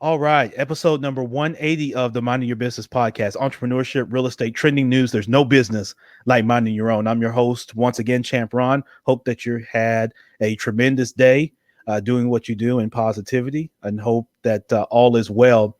All right. Episode number 180 of the Minding Your Business podcast, entrepreneurship, real estate, trending news. There's no business like minding your own. I'm your host, once again, Champ Ron. Hope that you had a tremendous day doing what you do in positivity, and hope that all is well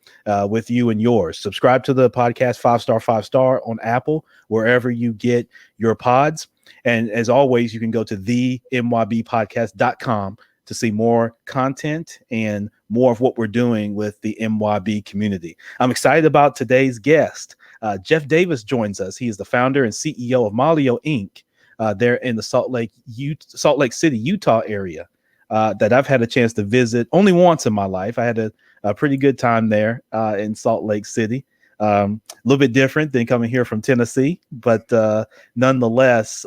with you and yours. Subscribe to the podcast, 5-star on Apple, wherever you get your pods. And as always, you can go to themybpodcast.com to see more content and more of what we're doing with the MYB community. I'm excited about today's guest. Jeff Davis joins us. He is the founder and CEO of Molio Inc. There in the Salt Lake City, Utah area that I've had a chance to visit only once in my life. I had a pretty good time there in Salt Lake City. A little bit different than coming here from Tennessee, but nonetheless,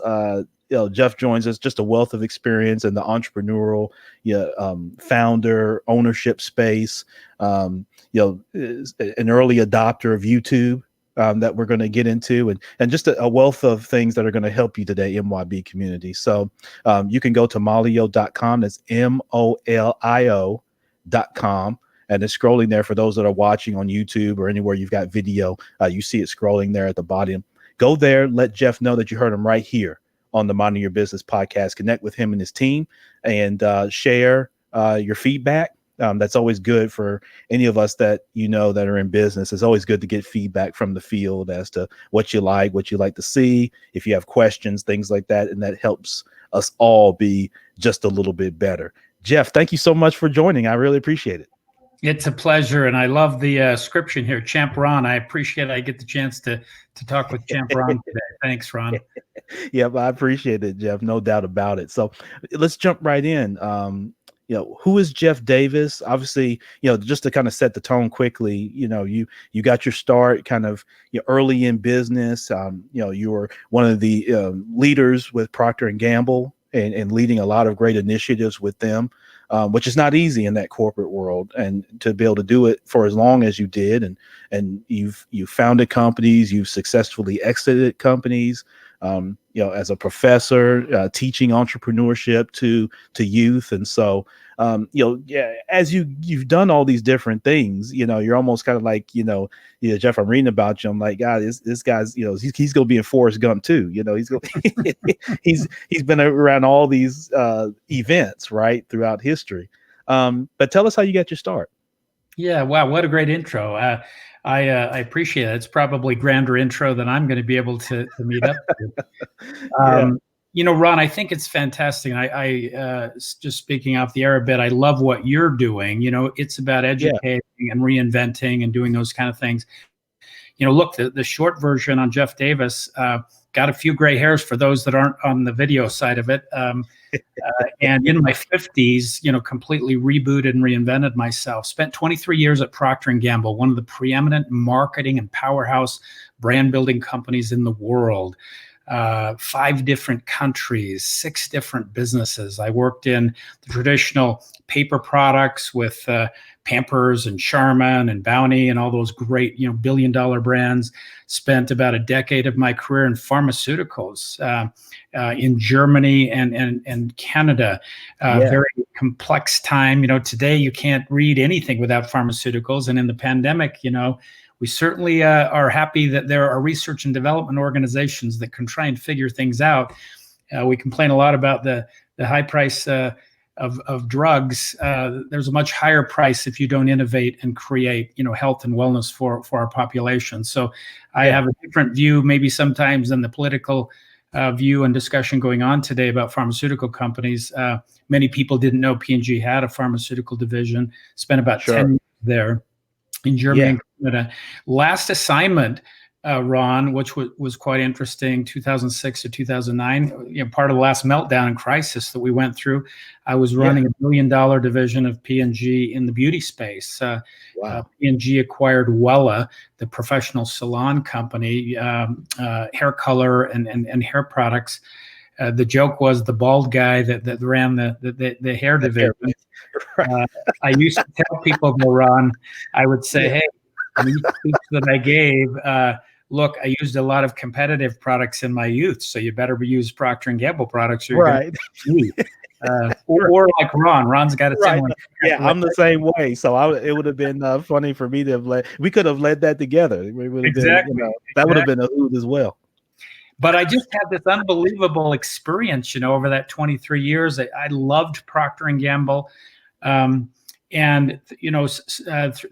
Jeff joins us, just a wealth of experience in the entrepreneurial, founder ownership space. An early adopter of YouTube that we're going to get into, and just a wealth of things that are going to help you today, MYB community. So you can go to molio.com. That's MOLIO.com. And it's scrolling there for those that are watching on YouTube or anywhere you've got video. You see it scrolling there at the bottom. Go there. Let Jeff know that you heard him right here on the Minding Your Business podcast. Connect with him and his team, and share your feedback. That's always good for any of us that that are in business. It's always good to get feedback from the field as to what you like to see, if you have questions, things like that, and that helps us all be just a little bit better. Jeff, thank you so much for joining. I really appreciate it. It's a pleasure, and I love the description here, Champ Ron. I appreciate I get the chance to talk with Champ Ron today. Thanks, Ron. Yeah, I appreciate it, Jeff. No doubt about it. So let's jump right in. Who is Jeff Davis? Obviously, just to kind of set the tone quickly, you got your start kind of early in business. You were one of the leaders with Procter Gamble and leading a lot of great initiatives with them. Which is not easy in that corporate world, and to be able to do it for as long as you did, and you've founded companies, you've successfully exited companies, as a professor, teaching entrepreneurship to youth. And so, as you've done all these different things, you're almost kind of like, Jeff, I'm reading about you. I'm like, God, this guy's, he's going to be in Forrest Gump too. He's been around all these events, right, throughout history. But tell us how you got your start. Yeah, wow, what a great intro. I appreciate it. It's probably grander intro than I'm going to be able to meet up to. Ron, I think it's fantastic. I just speaking off the air a bit, I love what you're doing. It's about educating and reinventing and doing those kind of things. Look, the short version on Jeff Davis, got a few gray hairs for those that aren't on the video side of it. And in my 50s, completely rebooted and reinvented myself. Spent 23 years at Procter Gamble, one of the preeminent marketing and powerhouse brand building companies in the world. 5 different countries, 6 different businesses. I worked in the traditional paper products with Pampers and Charmin and Bounty and all those great, billion-dollar brands. Spent about a decade of my career in pharmaceuticals in Germany and Canada. Very complex time. Today you can't read anything without pharmaceuticals. And in the pandemic, we certainly are happy that there are research and development organizations that can try and figure things out. We complain a lot about the high price of drugs. There's a much higher price if you don't innovate and create, health and wellness for our population. So I have a different view, maybe sometimes, than the political view and discussion going on today about pharmaceutical companies. Many people didn't know P&G had a pharmaceutical division. Spent about 10 years there in Germany and Canada. Last assignment, Ron, which was quite interesting, 2006 to 2009, part of the last meltdown and crisis that we went through. I was running $1 billion division of P&G in the beauty space. P&G acquired Wella, the professional salon company, hair color and hair products. The joke was the bald guy that ran the hair division. I used to tell people, Ron, I would say, hey, the speech that I gave, look, I used a lot of competitive products in my youth, so you better use Procter and Gamble products, or you're Right. going to or like Ron. Ron's got a Right. similar. Yeah, I'm the same way. So it would have been funny for me to have we could have led that together. We would have been, Exactly. that would have been a hoot as well. But I just had this unbelievable experience, over that 23 years. I loved Procter and Gamble. And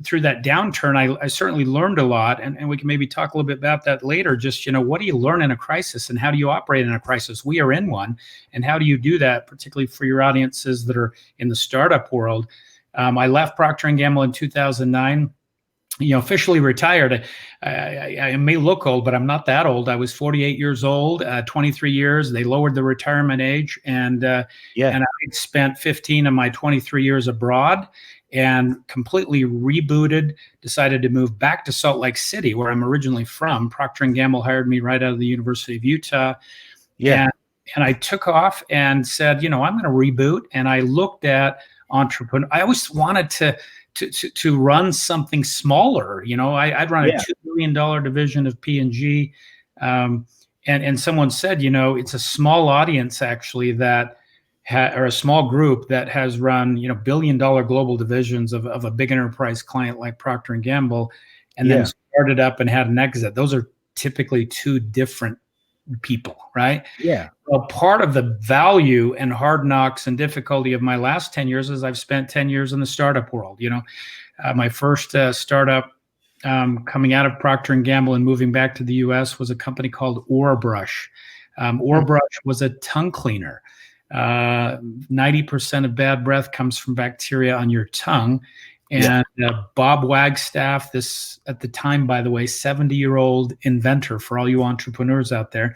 through that downturn, I certainly learned a lot, and we can maybe talk a little bit about that later. Just what do you learn in a crisis, and how do you operate in a crisis? We are in one, and how do you do that, particularly for your audiences that are in the startup world? I left Procter and Gamble in 2009. Officially retired. I may look old, but I'm not that old. I was 48 years old, 23 years. They lowered the retirement age, and I spent 15 of my 23 years abroad, and completely rebooted. Decided to move back to Salt Lake City, where I'm originally from. Procter and Gamble hired me right out of the University of Utah. And I took off and said, I'm going to reboot. And I looked at entrepreneur. I always wanted to run something smaller. I'd run a $2 million division of P&G. And someone said, it's a small audience actually that or a small group that has run, billion-dollar global divisions of a big enterprise client like Procter and Gamble, and then started up and had an exit. Those are typically two different people, right? Yeah. Well, part of the value and hard knocks and difficulty of my last 10 years is I've spent 10 years in the startup world. My first startup coming out of Procter and Gamble and moving back to the US was a company called Orabrush. Orabrush was a tongue cleaner. 90% of bad breath comes from bacteria on your tongue. And Bob Wagstaff, this at the time, by the way, 70-year-old inventor for all you entrepreneurs out there,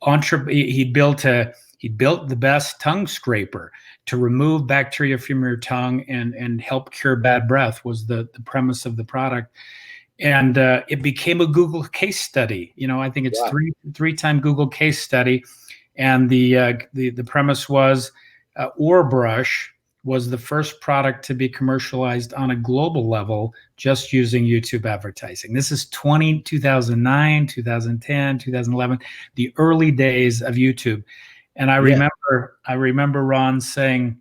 he built the best tongue scraper to remove bacteria from your tongue and help cure bad breath, was the premise of the product. And it became a Google case study. I think it's three-time Google case study. And the premise was Orabrush was the first product to be commercialized on a global level just using YouTube advertising. This is 2009, 2010, 2011, the early days of YouTube. And I remember Ron saying,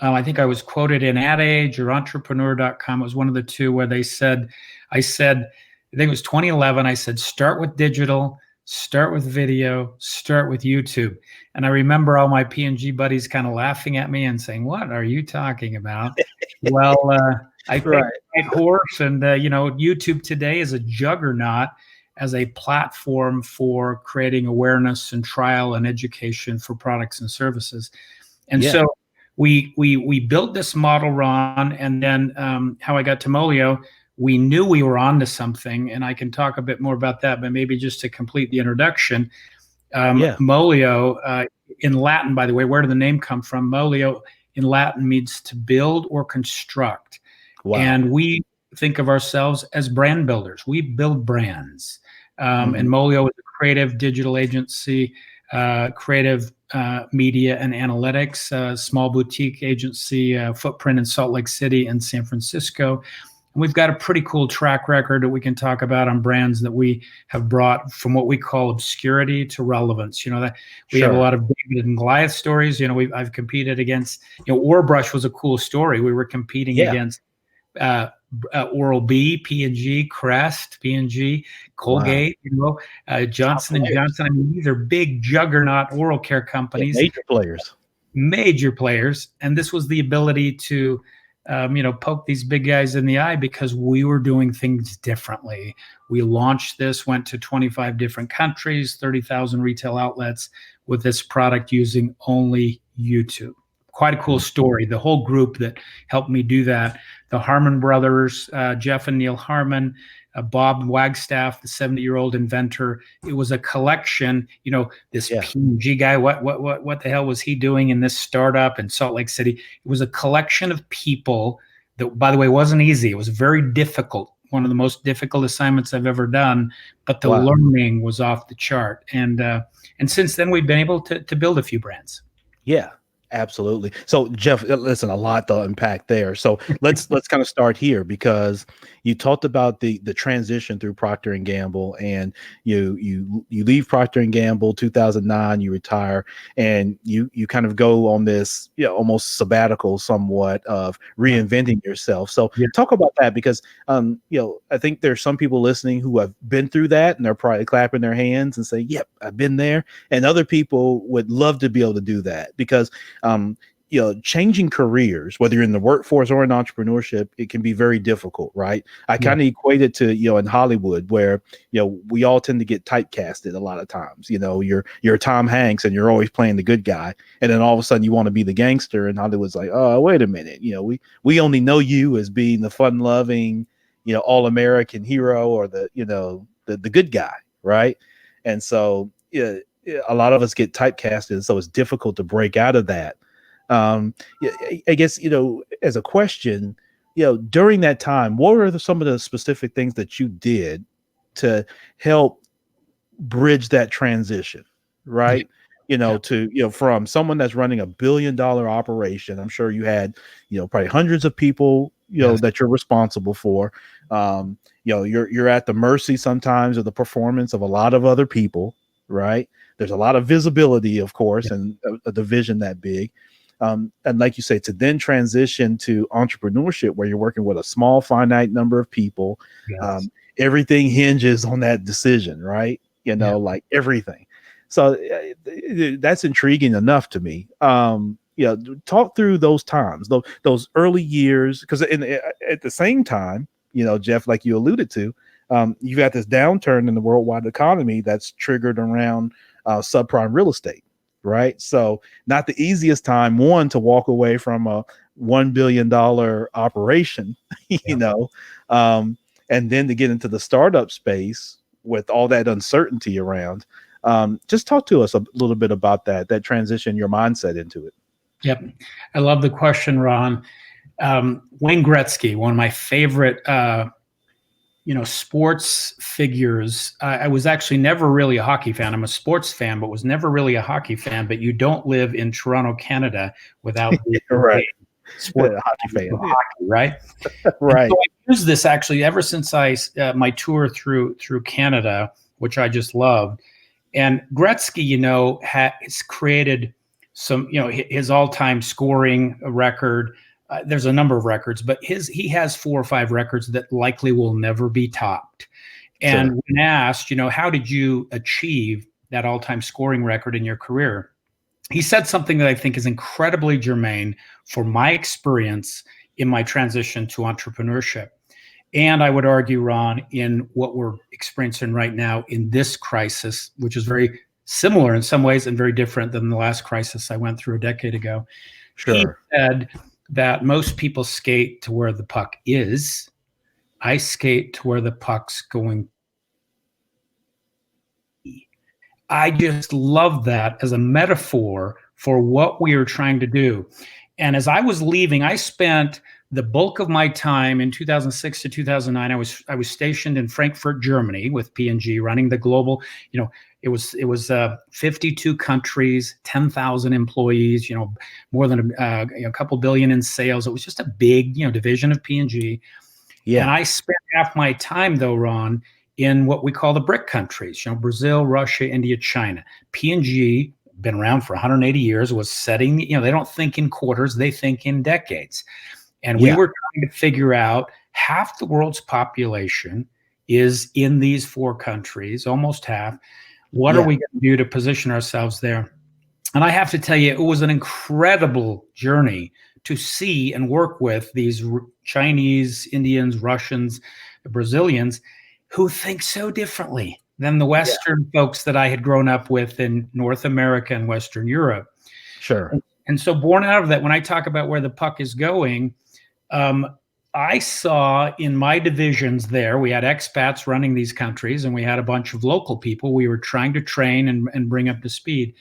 I think I was quoted in AdAge or entrepreneur.com. It was one of the two where I said, I think it was 2011. I said, start with digital, start with video, start with YouTube. And I remember all my P&G buddies kind of laughing at me and saying, what are you talking about? Well, I picked the right horse, and YouTube today is a juggernaut as a platform for creating awareness and trial and education for products and services. And so we built this model, Ron, and then how I got to Molio, we knew we were onto something, and I can talk a bit more about that, but maybe just to complete the introduction, Molio, in Latin, by the way, where did the name come from? Molio in Latin means to build or construct. Wow. And we think of ourselves as brand builders. We build brands. And Molio is a creative digital agency, creative media and analytics, small boutique agency, footprint in Salt Lake City and San Francisco. And we've got a pretty cool track record that we can talk about on brands that we have brought from what we call obscurity to relevance. That we have a lot of David and Goliath stories. I've competed against, Orabrush was a cool story. We were competing against Oral-B, P&G, Crest, P&G, Colgate, Johnson & Johnson. I mean, these are big juggernaut oral care companies. Major players. And this was the ability to poke these big guys in the eye because we were doing things differently. We launched this, went to 25 different countries, 30,000 retail outlets with this product using only YouTube. Quite a cool story. The whole group that helped me do that, the Harmon brothers, Jeff and Neil Harmon, Bob Wagstaff, the 70-year-old inventor. It was a collection, this P&G guy, what the hell was he doing in this startup in Salt Lake City? It was a collection of people that, by the way, wasn't easy. It was very difficult. One of the most difficult assignments I've ever done, but the learning was off the chart. And since then, we've been able to build a few brands. Yeah. Absolutely. So Jeff, listen, a lot to unpack there. So let's kind of start here, because you talked about the transition through Procter and Gamble, and you leave Procter and Gamble 2009, you retire, and you kind of go on this, almost sabbatical somewhat of reinventing yourself. So Yeah. talk about that, because I think there's some people listening who have been through that, and they're probably clapping their hands and say, "Yep, I've been there." And other people would love to be able to do that, because changing careers, whether you're in the workforce or in entrepreneurship, it can be very difficult, right? I kind of equate it to, in Hollywood, where, we all tend to get typecasted a lot of times. You're Tom Hanks and you're always playing the good guy. And then all of a sudden you want to be the gangster, and Hollywood's like, oh, wait a minute. We only know you as being the fun loving, all-American hero, or the good guy. Right. And so, a lot of us get typecasted. So it's difficult to break out of that. I guess, as a question, during that time, what were some of the specific things that you did to help bridge that transition, right? From someone that's running $1 billion operation, I'm sure you had, probably hundreds of people, that you're responsible for. You're at the mercy sometimes of the performance of a lot of other people, right? There's a lot of visibility, of course, and a division that big. And like you say, to then transition to entrepreneurship, where you're working with a small, finite number of people, everything hinges on that decision, right? Like everything. So that's intriguing enough to me. Talk through those times, those early years, because at the same time, Jeff, like you alluded to, you've got this downturn in the worldwide economy that's triggered around subprime real estate. Right. So not the easiest time, one, to walk away from a $1 billion operation, and then to get into the startup space with all that uncertainty around. Just talk to us a little bit about that transition, your mindset into it. Yep. I love the question, Ron. Wayne Gretzky, one of my favorite sports figures. I was actually never really a hockey fan. I'm a sports fan, but was never really a hockey fan. But you don't live in Toronto, Canada without being right. Sport hockey fan. Hockey, right? Right. So I used this actually ever since my tour through Canada, which I just loved. And Gretzky, has created some, his all-time scoring record. There's a number of records, but he has 4 or 5 records that likely will never be topped. And when asked, how did you achieve that all-time scoring record in your career? He said something that I think is incredibly germane for my experience in my transition to entrepreneurship. And I would argue, Ron, in what we're experiencing right now in this crisis, which is very similar in some ways and very different than the last crisis I went through a decade ago. Sure. He said that most people skate to where the puck is. I skate to where the puck's going. I just love that as a metaphor for what we are trying to do. And as I was leaving, I spent the bulk of my time in 2006 to 2009. I was stationed in Frankfurt, Germany, with P&G, running the global. It was 52 countries, 10,000 employees. More than a couple billion in sales. It was just a big division of P&G. Yeah. And I spent half my time, though, Ron, in what we call the BRIC countries. Brazil, Russia, India, China. P&G, been around for 180 years, was setting. They don't think in quarters; they think in decades. And we were trying to figure out, half the world's population is in these 4 countries, almost half. What are we going to do to position ourselves there? And I have to tell you, it was an incredible journey to see and work with these Chinese, Indians, Russians, Brazilians, who think so differently than the Western folks that I had grown up with in North America and Western Europe. Sure. And so born out of that, when I talk about where the puck is going, I saw in my divisions there, we had expats running these countries, and we had a bunch of local people we were trying to train and bring up to speed.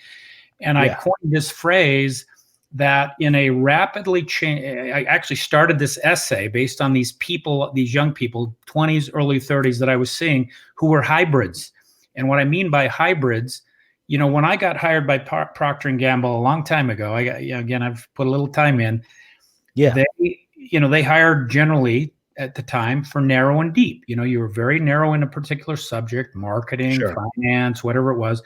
And I coined this phrase that in a rapidly I actually started this essay based on these people, these young people, 20s, early 30s, that I was seeing, who were hybrids. And what I mean by hybrids, when I got hired by Procter Gamble a long time ago, again, I've put a little time in. Yeah. They hired generally at the time for narrow and deep. You were very narrow in a particular subject, marketing, finance, whatever it was.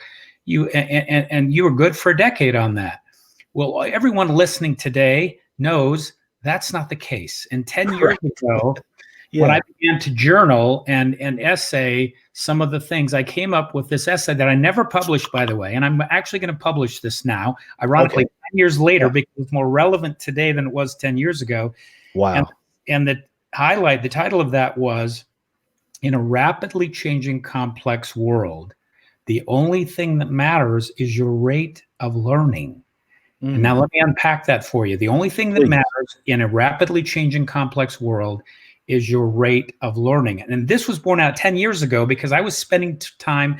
And you were good for a decade on that. Well, everyone listening today knows that's not the case. And 10 years ago, when I began to journal and essay some of the things, I came up with this essay that I never published, by the way, and I'm actually going to publish this now, ironically, 10 years later, because it's more relevant today than it was 10 years ago. Wow. And the title of that was, "In a rapidly changing, complex world, the only thing that matters is your rate of learning." And now let me unpack that for you. The only thing that matters in a rapidly changing, complex world is your rate of learning. And this was born out 10 years ago because I was spending time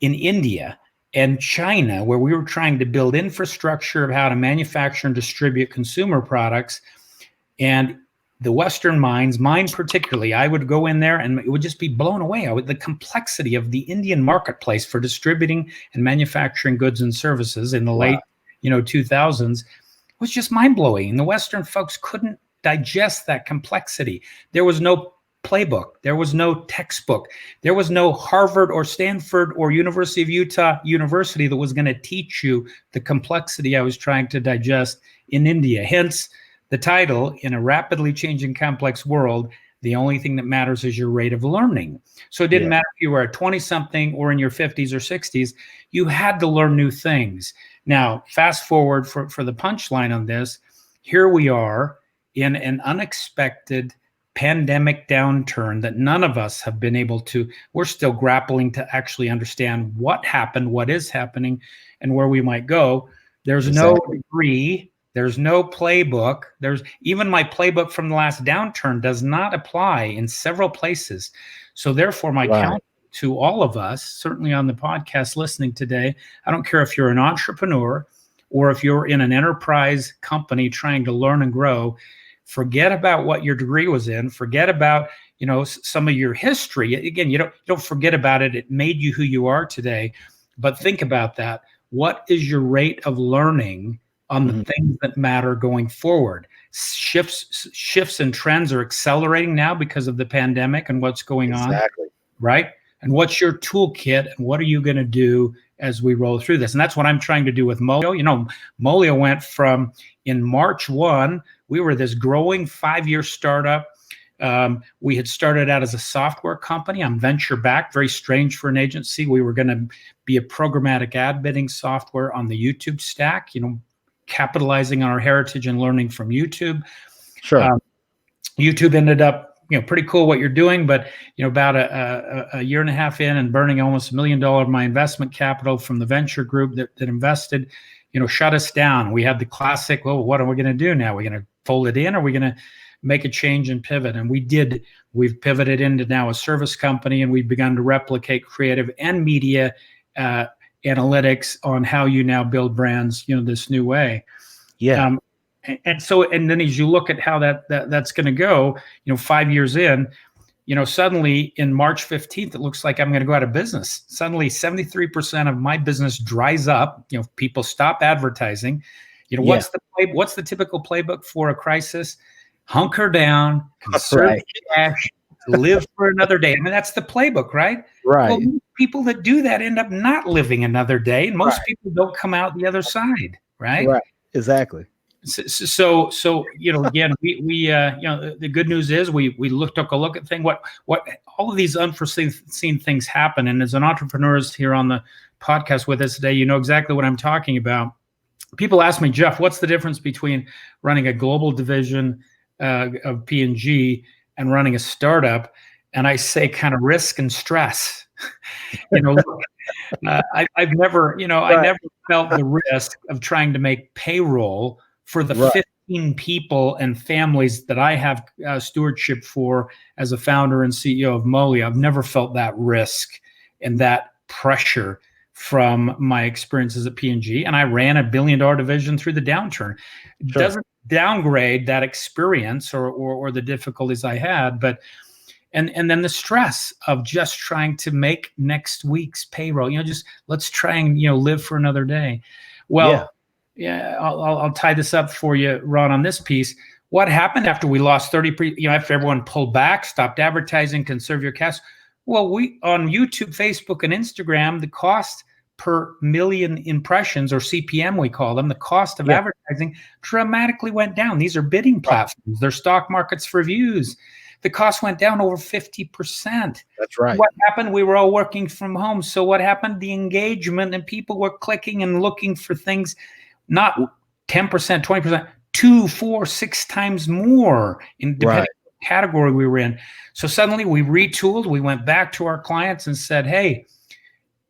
in India and China, where we were trying to build infrastructure of how to manufacture and distribute consumer products. And the Western minds, mine particularly, I would go in there and it would just be blown away. The complexity of the Indian marketplace for distributing and manufacturing goods and services in the late 2000s was just mind-blowing. And the Western folks couldn't digest that complexity. There was no playbook. There was no textbook. There was no Harvard or Stanford or University of Utah university that was going to teach you the complexity I was trying to digest in India. Hence the title, "In a rapidly changing, complex world, the only thing that matters is your rate of learning." So it didn't matter if you were a 20-something or in your 50s or 60s, you had to learn new things. Now, fast forward for the punchline on this, here we are in an unexpected pandemic downturn that none of us have been able to, we're still grappling to actually understand what happened, what is happening, and where we might go. There's no degree, there's no playbook. There's even my playbook from the last downturn does not apply in several places. So therefore, my counsel to all of us, certainly on the podcast listening today, I don't care if you're an entrepreneur or if you're in an enterprise company trying to learn and grow, forget about what your degree was in, forget about, some of your history. Again, you don't forget about it. It made you who you are today, but think about that. What is your rate of learning on the things that matter going forward? Shifts and trends are accelerating now because of the pandemic and what's going on, right? And what's your toolkit and what are you going to do as we roll through this? And that's what I'm trying to do with Molio. Molio went from, in March 1, we were this growing 5-year startup. We had started out as a software company. I'm venture backed, very strange for an agency. We were going to be a programmatic ad bidding software on the YouTube stack, capitalizing on our heritage and learning from YouTube. YouTube ended up, pretty cool what you're doing, but about a year and a half in and burning almost $1 million of my investment capital from the venture group that invested, shut us down. We had the classic, well, what are we going to do now? Are we going to fold it in? Or are we going to make a change and pivot? And we did. We've pivoted into now a service company, and we've begun to replicate creative and media analytics on how you now build brands, this new way. And then as you look at how that's going to go, 5 years in, suddenly in March 15th, it looks like I'm going to go out of business. Suddenly 73% of my business dries up. People stop advertising. What's the typical playbook for a crisis? Hunker down, conserve cash, live for another day. I mean, that's the playbook, right? Well, people that do that end up not living another day. And most people don't come out the other side, right? Right. Exactly. So again, we the good news is we took a look at what all of these unforeseen things happen. And as an entrepreneurs here on the podcast with us today, you know exactly what I'm talking about. People ask me, Jeff, what's the difference between running a global division of P&G and running a startup? And I say kind of risk and stress. I've never, I never felt the risk of trying to make payroll for the 15 people and families that I have stewardship for as a founder and CEO of Molio. I've never felt that risk and that pressure from my experiences at P&G. And I ran a $1 billion division through the downturn. It doesn't downgrade that experience or the difficulties I had, but and then the stress of just trying to make next week's payroll. Just let's try and live for another day. Well, yeah, I'll tie this up for you, Ron, on this piece. What happened after we lost 30%? After everyone pulled back, stopped advertising, conserve your cash. Well, we on YouTube, Facebook, and Instagram, the cost per million impressions, or CPM we call them, the cost of advertising dramatically went down. These are bidding platforms. They're stock markets for views. The cost went down over 50%. That's right. What happened? We were all working from home. So what happened? The engagement, and people were clicking and looking for things, not 10%, 20%, 2, 4, 6 times more in depending on the category we were in. So suddenly we retooled. We went back to our clients and said, hey,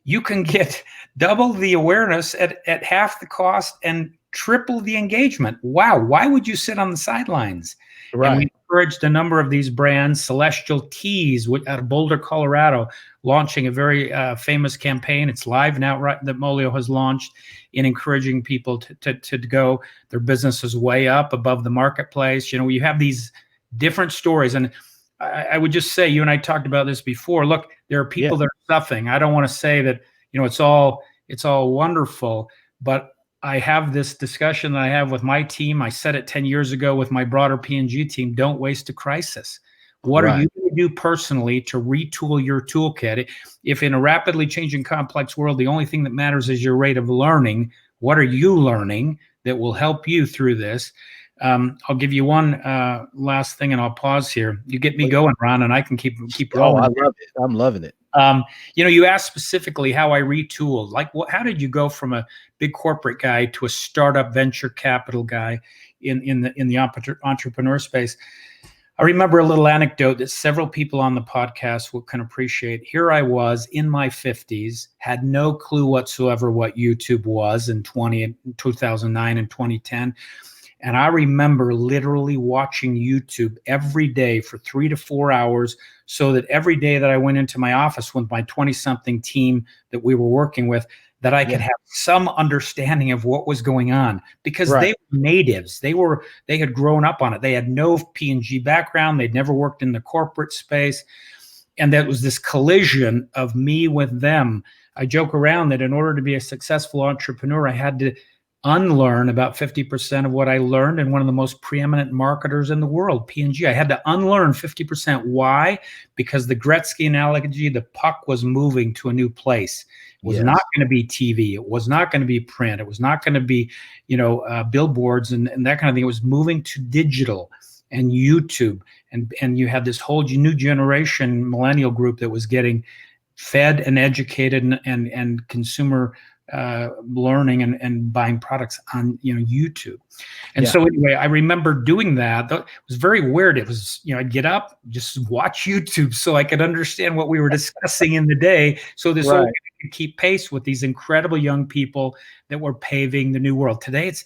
you can get double the awareness at half the cost and triple the engagement. Wow. Why would you sit on the sidelines? Right. And we encouraged a number of these brands, Celestial Teas out of Boulder, Colorado, launching a very famous campaign. It's live now, right, that Molio has launched, in encouraging people to go. Their business is way up above the marketplace. You have these different stories. And I would just say, you and I talked about this before. Look, there are people that are suffering. I don't want to say that, it's all wonderful, but I have this discussion that I have with my team. I said it 10 years ago with my broader P&G team: don't waste a crisis. What are you going to do personally to retool your toolkit? If in a rapidly changing, complex world, the only thing that matters is your rate of learning, what are you learning that will help you through this? I'll give you one last thing, and I'll pause here. You get me going, Ron, and I can keep rolling. Oh, I love it. I'm loving it. You asked specifically how I retooled. Like, how did you go from a big corporate guy to a startup venture capital guy in the entrepreneur space? I remember a little anecdote that several people on the podcast can appreciate. Here I was in my 50s, had no clue whatsoever what YouTube was in 2009 and 2010. And I remember literally watching YouTube every day for 3 to 4 hours, so that every day that I went into my office with my 20-something team that we were working with, that I could have some understanding of what was going on, because they were natives. They had grown up on it. They had no P&G background. They'd never worked in the corporate space. And that was this collision of me with them. I joke around that in order to be a successful entrepreneur, I had to unlearn about 50% of what I learned in one of the most preeminent marketers in the world, P&G. I had to unlearn 50%. Why? Because the Gretzky analogy, the puck was moving to a new place. It was not going to be TV. It was not going to be print. It was not going to be, billboards and that kind of thing. It was moving to digital and YouTube. And you had this whole new generation millennial group that was getting fed and educated and consumer learning and buying products on YouTube. And so anyway, I remember doing that. It was very weird. It was, I'd get up, just watch YouTube so I could understand what we were discussing in the day. So this old could keep pace with these incredible young people that were paving the new world. Today it's,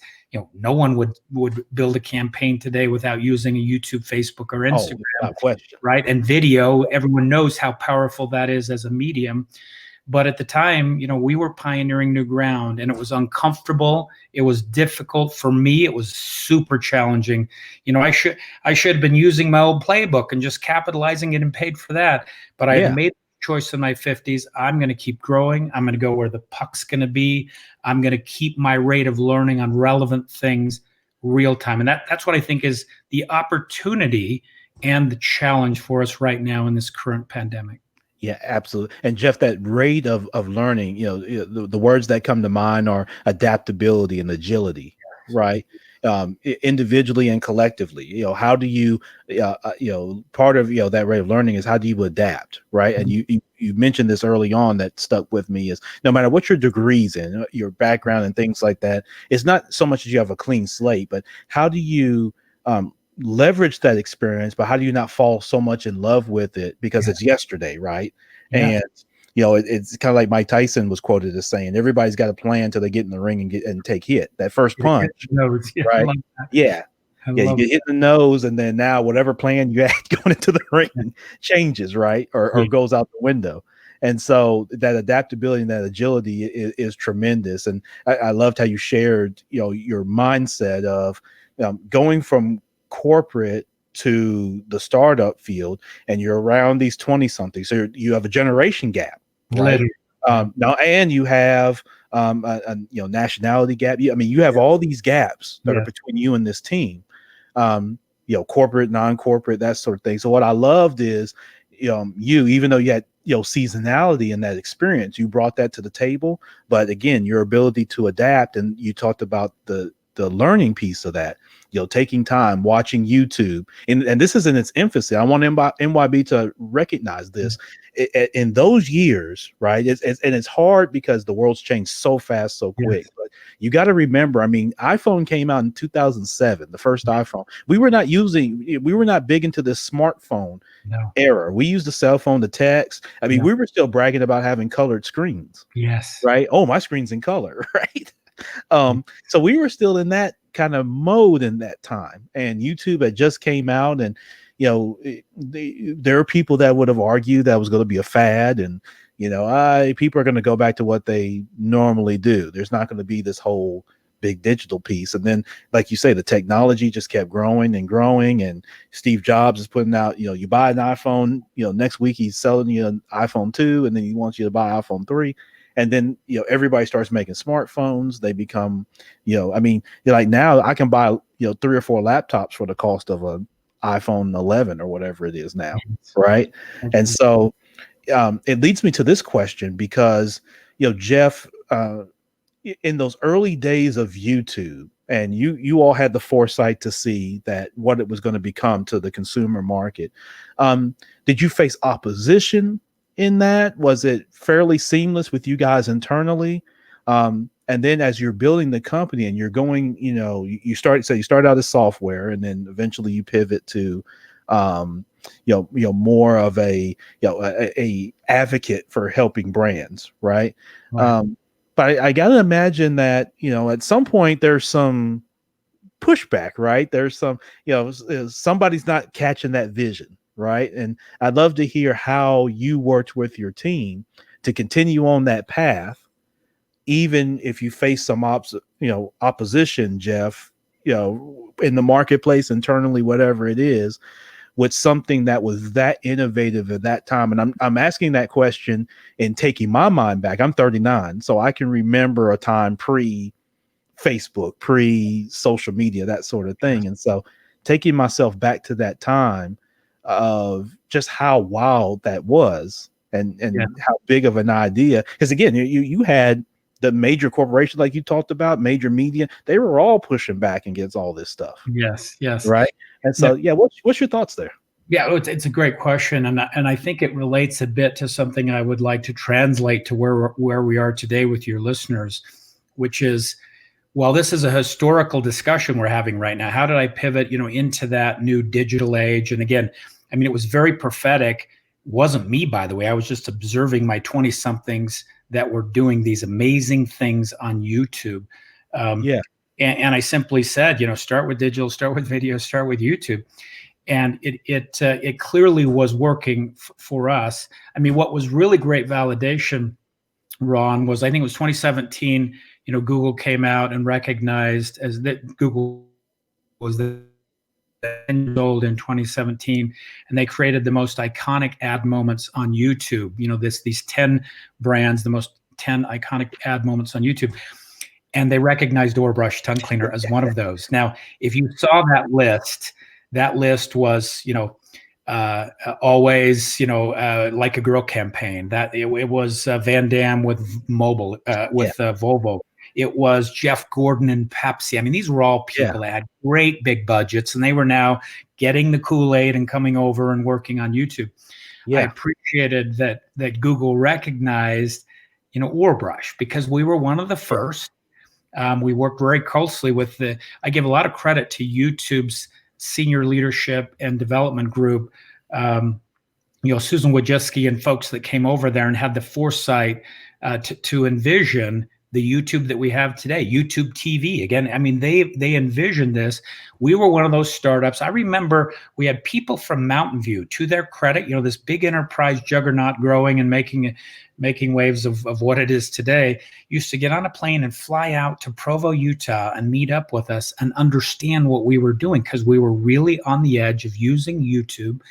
no one would build a campaign today without using a YouTube, Facebook, or Instagram, without question. Right? And video, everyone knows how powerful that is as a medium. But at the time, we were pioneering new ground, and it was uncomfortable. It was difficult for me. It was super challenging. I should have been using my old playbook and just capitalizing it and paid for that. But I had made the choice in my 50s. I'm going to keep growing. I'm going to go where the puck's going to be. I'm going to keep my rate of learning on relevant things real time. And that's what I think is the opportunity and the challenge for us right now in this current pandemic. Yeah, absolutely. And Jeff, that rate of learning, the words that come to mind are adaptability and agility, right? Individually and collectively, how do you, part of, that rate of learning is how do you adapt, right? And you mentioned this early on that stuck with me is no matter what your degrees in, your background and things like that, it's not so much that you have a clean slate, but how do you, leverage that experience, but how do you not fall so much in love with it because it's yesterday, right? And it's kind of like Mike Tyson was quoted as saying, everybody's got a plan till they get in the ring and take hit that first punch, right? You get hit in the nose, and then now whatever plan you had going into the ring changes, right? Or goes out the window. And so that adaptability and that agility is tremendous. And I loved how you shared, your mindset of going from corporate to the startup field, and you're around these 20 somethings. So you have a generation gap, right? Now, and you have a nationality gap. I mean, you have all these gaps that are between you and this team. Corporate, non-corporate, that sort of thing. So what I loved is, even though you had seasonality in that experience, you brought that to the table. But again, your ability to adapt, and you talked about the learning piece of that, taking time, watching YouTube, and this is in its infancy. I want NYB to recognize this. In those years, right? It's hard because the world's changed so fast, so quick. But you got to remember, I mean, iPhone came out in 2007, the first iPhone. We were not big into this smartphone era. We used a cell phone to text. I mean, we were still bragging about having colored screens. Yes. Right. Oh, my screen's in color. Right. So we were still in that kind of mode in that time, and YouTube had just came out, and there are people that would have argued that was going to be a fad, and people are going to go back to what they normally do. There's not going to be this whole big digital piece. And then, like you say, the technology just kept growing and growing, and Steve Jobs is putting out, you buy an iPhone, next week he's selling you an iPhone 2, and then he wants you to buy iPhone 3. And then, everybody starts making smartphones. They become, like now I can buy, 3 or 4 laptops for the cost of an iPhone 11 or whatever it is now. Right. And so it leads me to this question, because, Jeff, in those early days of YouTube, and you all had the foresight to see that what it was going to become to the consumer market. Did you face opposition in that? Was it fairly seamless with you guys internally? And then as you're building the company and you're going, you start out as software, and then eventually you pivot to, more of a advocate for helping brands. Right. But I got to imagine that, at some point there's some pushback, right? There's some, somebody's not catching that vision. Right. And I'd love to hear how you worked with your team to continue on that path, even if you face some opposition, Jeff, in the marketplace, internally, whatever it is, with something that was that innovative at that time. And I'm asking that question and taking my mind back. I'm 39, so I can remember a time pre-Facebook, pre-social media, that sort of thing. And so taking myself back to that time of just how wild that was, and how big of an idea. Because again, you had the major corporations, like you talked about, major media, they were all pushing back against all this stuff. Yes. Right. And so, what's your thoughts there? Yeah, it's a great question, and I think it relates a bit to something I would like to translate to where we are today with your listeners, which is, while this is a historical discussion we're having right now, how did I pivot, into that new digital age? And again, I mean, it was very prophetic. It wasn't me, by the way. I was just observing my 20-somethings that were doing these amazing things on YouTube. And I simply said, start with digital, start with video, start with YouTube. And it clearly was working for us. I mean, what was really great validation, Ron, was, I think it was 2017, Google came out and recognized as that Google was the old in 2017, and they created the most iconic ad moments on YouTube. These 10 brands, the most 10 iconic ad moments on YouTube. And they recognized Orabrush tongue cleaner as one of those. Now, if you saw that list was, always, like a girl campaign. That it was Van Damme with Volvo. It was Jeff Gordon and Pepsi. I mean, these were all people that had great big budgets, and they were now getting the Kool-Aid and coming over and working on YouTube. I appreciated that Google recognized, Orabrush, because we were one of the first. We worked very closely with I give a lot of credit to YouTube's senior leadership and development group, Susan Wojcicki and folks that came over there and had the foresight to envision the YouTube that we have today, YouTube TV. Again, I mean, they envisioned this. We were one of those startups. I remember we had people from Mountain View, to their credit, this big enterprise juggernaut growing and making waves of what it is today, used to get on a plane and fly out to Provo, Utah and meet up with us and understand what we were doing, because we were really on the edge of using YouTube.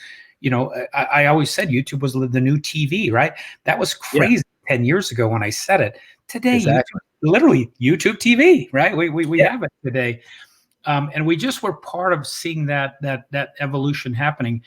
I always said YouTube was the new TV, right? That was crazy 10 years ago when I said it. Today, Exactly. literally YouTube TV, right? We have it today. And we just were part of seeing that evolution happening.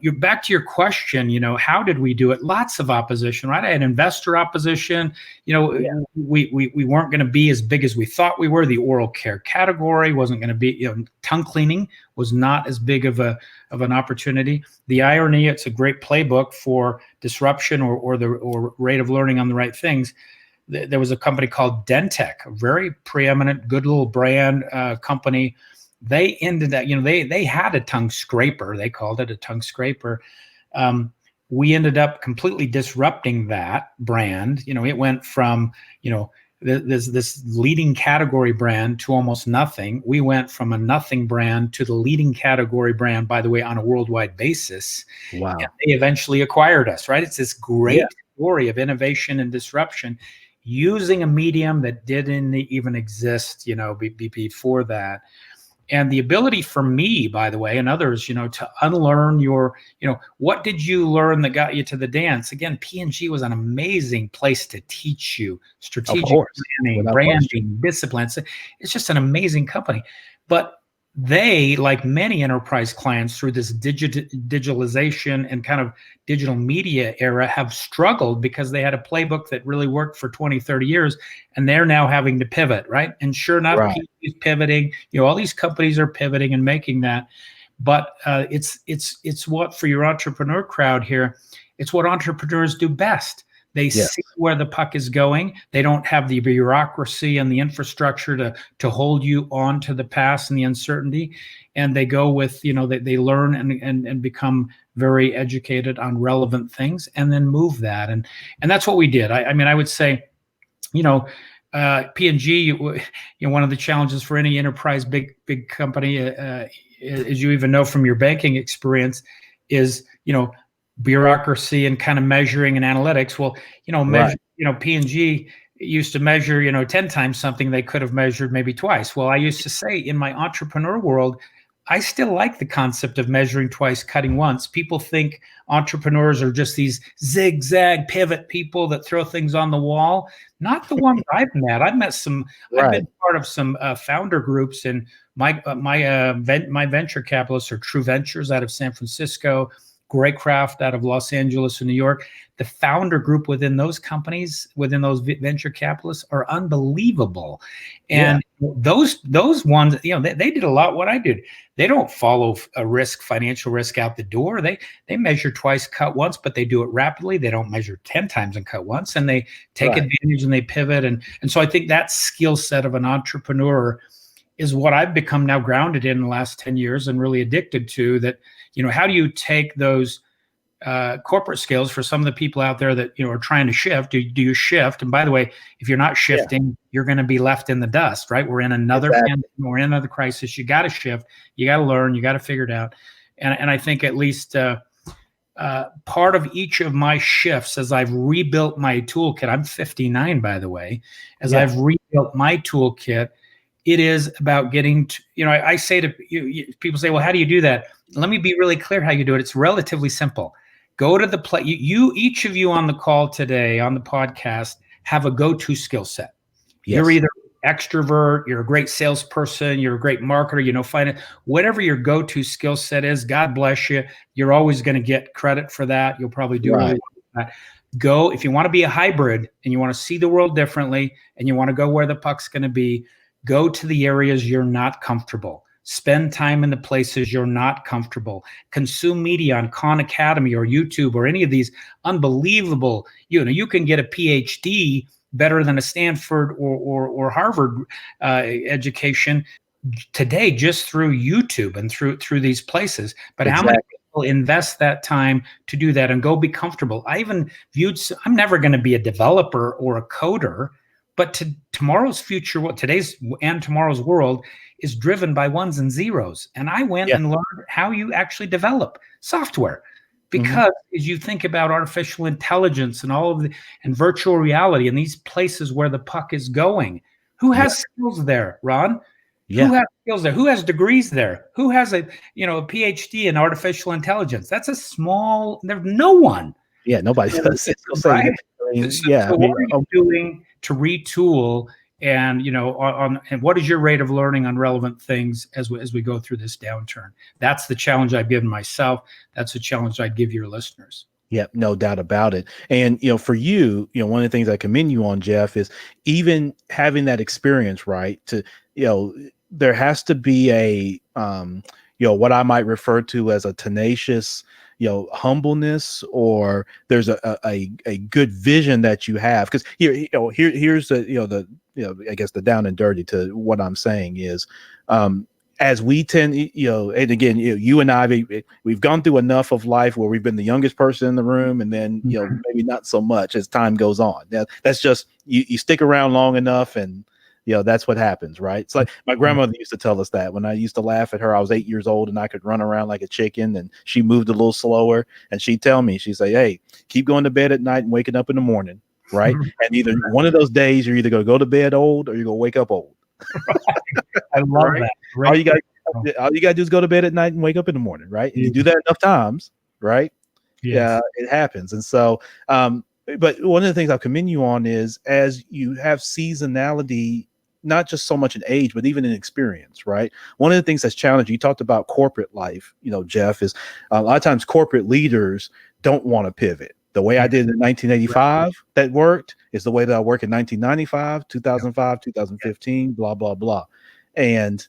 You're back to your question, how did we do it? Lots of opposition, right? I had investor opposition. We weren't going to be as big as we thought we were. The oral care category wasn't going to be, tongue cleaning was not as big of an opportunity. The irony, it's a great playbook for disruption or rate of learning on the right things. There was a company called Dentec, a very preeminent, good little brand company. They ended up, they had a tongue scraper. They called it a tongue scraper. We ended up completely disrupting that brand. It went from, this leading category brand to almost nothing. We went from a nothing brand to the leading category brand, by the way, on a worldwide basis. Wow. And they eventually acquired us, right? It's this great story of innovation and disruption using a medium that didn't even exist, before that. And the ability for me, by the way, and others, to unlearn your, what did you learn that got you to the dance? Again, P&G was an amazing place to teach you strategic planning, branding, discipline. It's just an amazing company. But they, like many enterprise clients through this digitalization and kind of digital media era, have struggled because they had a playbook that really worked for 20, 30 years, and they're now having to pivot, right? And sure enough, P&G is pivoting. All these companies are pivoting and making that. But it's what, for your entrepreneur crowd here, it's what entrepreneurs do best. They see where the puck is going. They don't have the bureaucracy and the infrastructure to hold you on to the past and the uncertainty. And they go with, they learn and become very educated on relevant things and then move that. And that's what we did. I mean, I would say, P&G, one of the challenges for any enterprise, big company, as you even know from your banking experience, is, bureaucracy and kind of measuring and analytics. Well, P&G used to measure, 10 times something they could have measured maybe twice. Well, I used to say in my entrepreneur world, I still like the concept of measuring twice, cutting once. People think entrepreneurs are just these zigzag pivot people that throw things on the wall. Not the ones I've met. I've met some, I've been part of some founder groups, and my venture capitalists are True Ventures out of San Francisco, Graycraft out of Los Angeles and New York. The founder group within those companies, within those venture capitalists, are unbelievable. And those ones, they did a lot what I did. They don't follow a financial risk out the door. They measure twice, cut once, but they do it rapidly. They don't measure 10 times and cut once, and they take advantage and they pivot. And so I think that skill set of an entrepreneur is what I've become now grounded in the last 10 years and really addicted to. That, how do you take those corporate skills for some of the people out there that, are trying to shift? Do you shift? And by the way, if you're not shifting, you're going to be left in the dust, right? We're in another pandemic, we're in another crisis. You got to shift. You got to learn. You got to figure it out. And I think at least part of each of my shifts, as I've rebuilt my toolkit, I'm 59, by the way, I've rebuilt my toolkit, it is about getting to, I say to people say, well, how do you do that? Let me be really clear how you do it. It's relatively simple. Go to the play. Each of you on the call today, on the podcast, have a go-to skill set. Yes. You're either extrovert, you're a great salesperson, you're a great marketer, find it, whatever your go-to skill set is, God bless you. You're always going to get credit for that. You'll probably do really well with that. Go, if you want to be a hybrid and you want to see the world differently and you want to go where the puck's going to be, go to the areas you're not comfortable. Spend time in the places you're not comfortable. Consume media on Khan Academy or YouTube or any of these unbelievable, you can get a PhD better than a Stanford or Harvard education today just through YouTube and through these places. But how many people invest that time to do that and go be comfortable? I even viewed, I'm never going to be a developer or a coder, But tomorrow's future, what today's and tomorrow's world is driven by ones and zeros. And I went and learned how you actually develop software. Because as you think about artificial intelligence and all of and virtual reality and these places where the puck is going, who has skills there, Ron? Who has skills there? Who has degrees there? Who has a PhD in artificial intelligence? That's a small. There's no one. Yeah, nobody does. Right? So what are you doing to retool? And and what is your rate of learning on relevant things as we go through this downturn? That's the challenge I've given myself. That's a challenge I'd give your listeners. Yeah, no doubt about it. And for you, one of the things I commend you on, Jeff, is even having that experience, right? To there has to be a what I might refer to as a tenacious humbleness, or there's a good vision that you have. Because here's the I guess the down and dirty to what I'm saying is, as we tend, and again, you and I, we've gone through enough of life where we've been the youngest person in the room, and then maybe not so much as time goes on. That's just you stick around long enough, and that's what happens, right? It's like my grandmother used to tell us that when I used to laugh at her. I was 8 years old and I could run around like a chicken, and she moved a little slower, and she'd tell me, she'd say, "Hey, keep going to bed at night and waking up in the morning." Right. And either one of those days, you're either going to go to bed old or you're going to wake up old. I love that. All you got to do is go to bed at night and wake up in the morning. Right. And you do that enough times. Right. Yeah, it happens. And so, but one of the things I'll commend you on is, as you have seasonality, not just so much in age, but even in experience, right? One of the things that's challenging, you talked about corporate life, Jeff, is a lot of times corporate leaders don't want to pivot. The way I did in 1985 that worked is the way that I work in 1995, 2005, 2015, blah, blah, blah. And,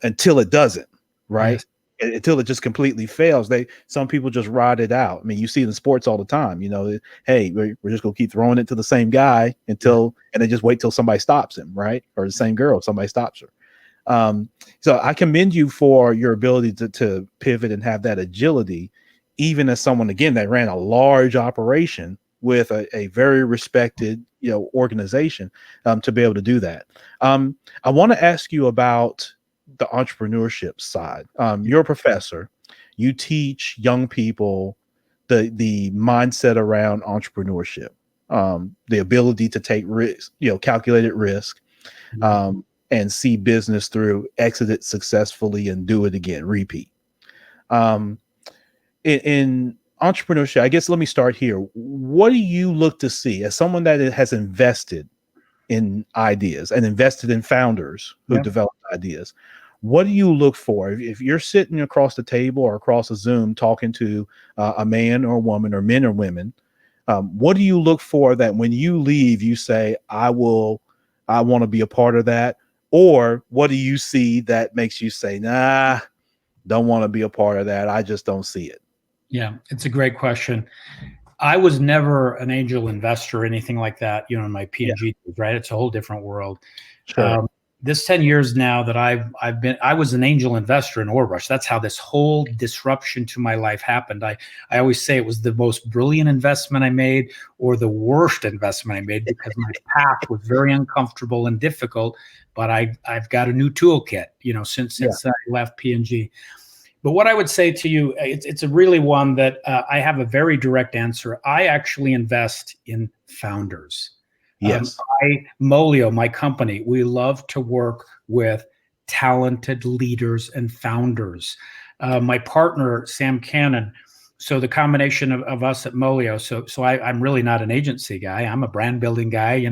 until it doesn't, right? Until it just completely fails. Some people just ride it out. I mean, you see it in sports all the time, hey, we're just going to keep throwing it to the same guy and then just wait till somebody stops him, right? Or the same girl, somebody stops her. So I commend you for your ability to pivot and have that agility, even as someone, again, that ran a large operation with a very respected, organization, to be able to do that. I want to ask you about the entrepreneurship side. You're a professor. You teach young people the mindset around entrepreneurship, the ability to take risk, calculated risk, and see business through, exit it successfully, and do it again, repeat. In entrepreneurship, I guess let me start here. What do you look to see as someone that has invested in ideas and invested in founders who develop ideas? What do you look for if you're sitting across the table or across a Zoom talking to a man or a woman, or men or women? What do you look for that when you leave, you say, I want to be a part of that? Or what do you see that makes you say, nah, don't want to be a part of that? I just don't see it. Yeah, it's a great question. I was never an angel investor or anything like that, in my P&G, right? It's a whole different world. Sure. This 10 years now that I was an angel investor in Orabrush. That's how this whole disruption to my life happened. I always say it was the most brilliant investment I made, or the worst investment I made, because my path was very uncomfortable and difficult, but I've got a new toolkit, since I left P&G. But what I would say to you, it's a really one that I have a very direct answer. I actually invest in founders. Yes. Molio, my company, we love to work with talented leaders and founders. My partner, Sam Cannon. So the combination of us at Molio. So I'm really not an agency guy. I'm a brand building guy,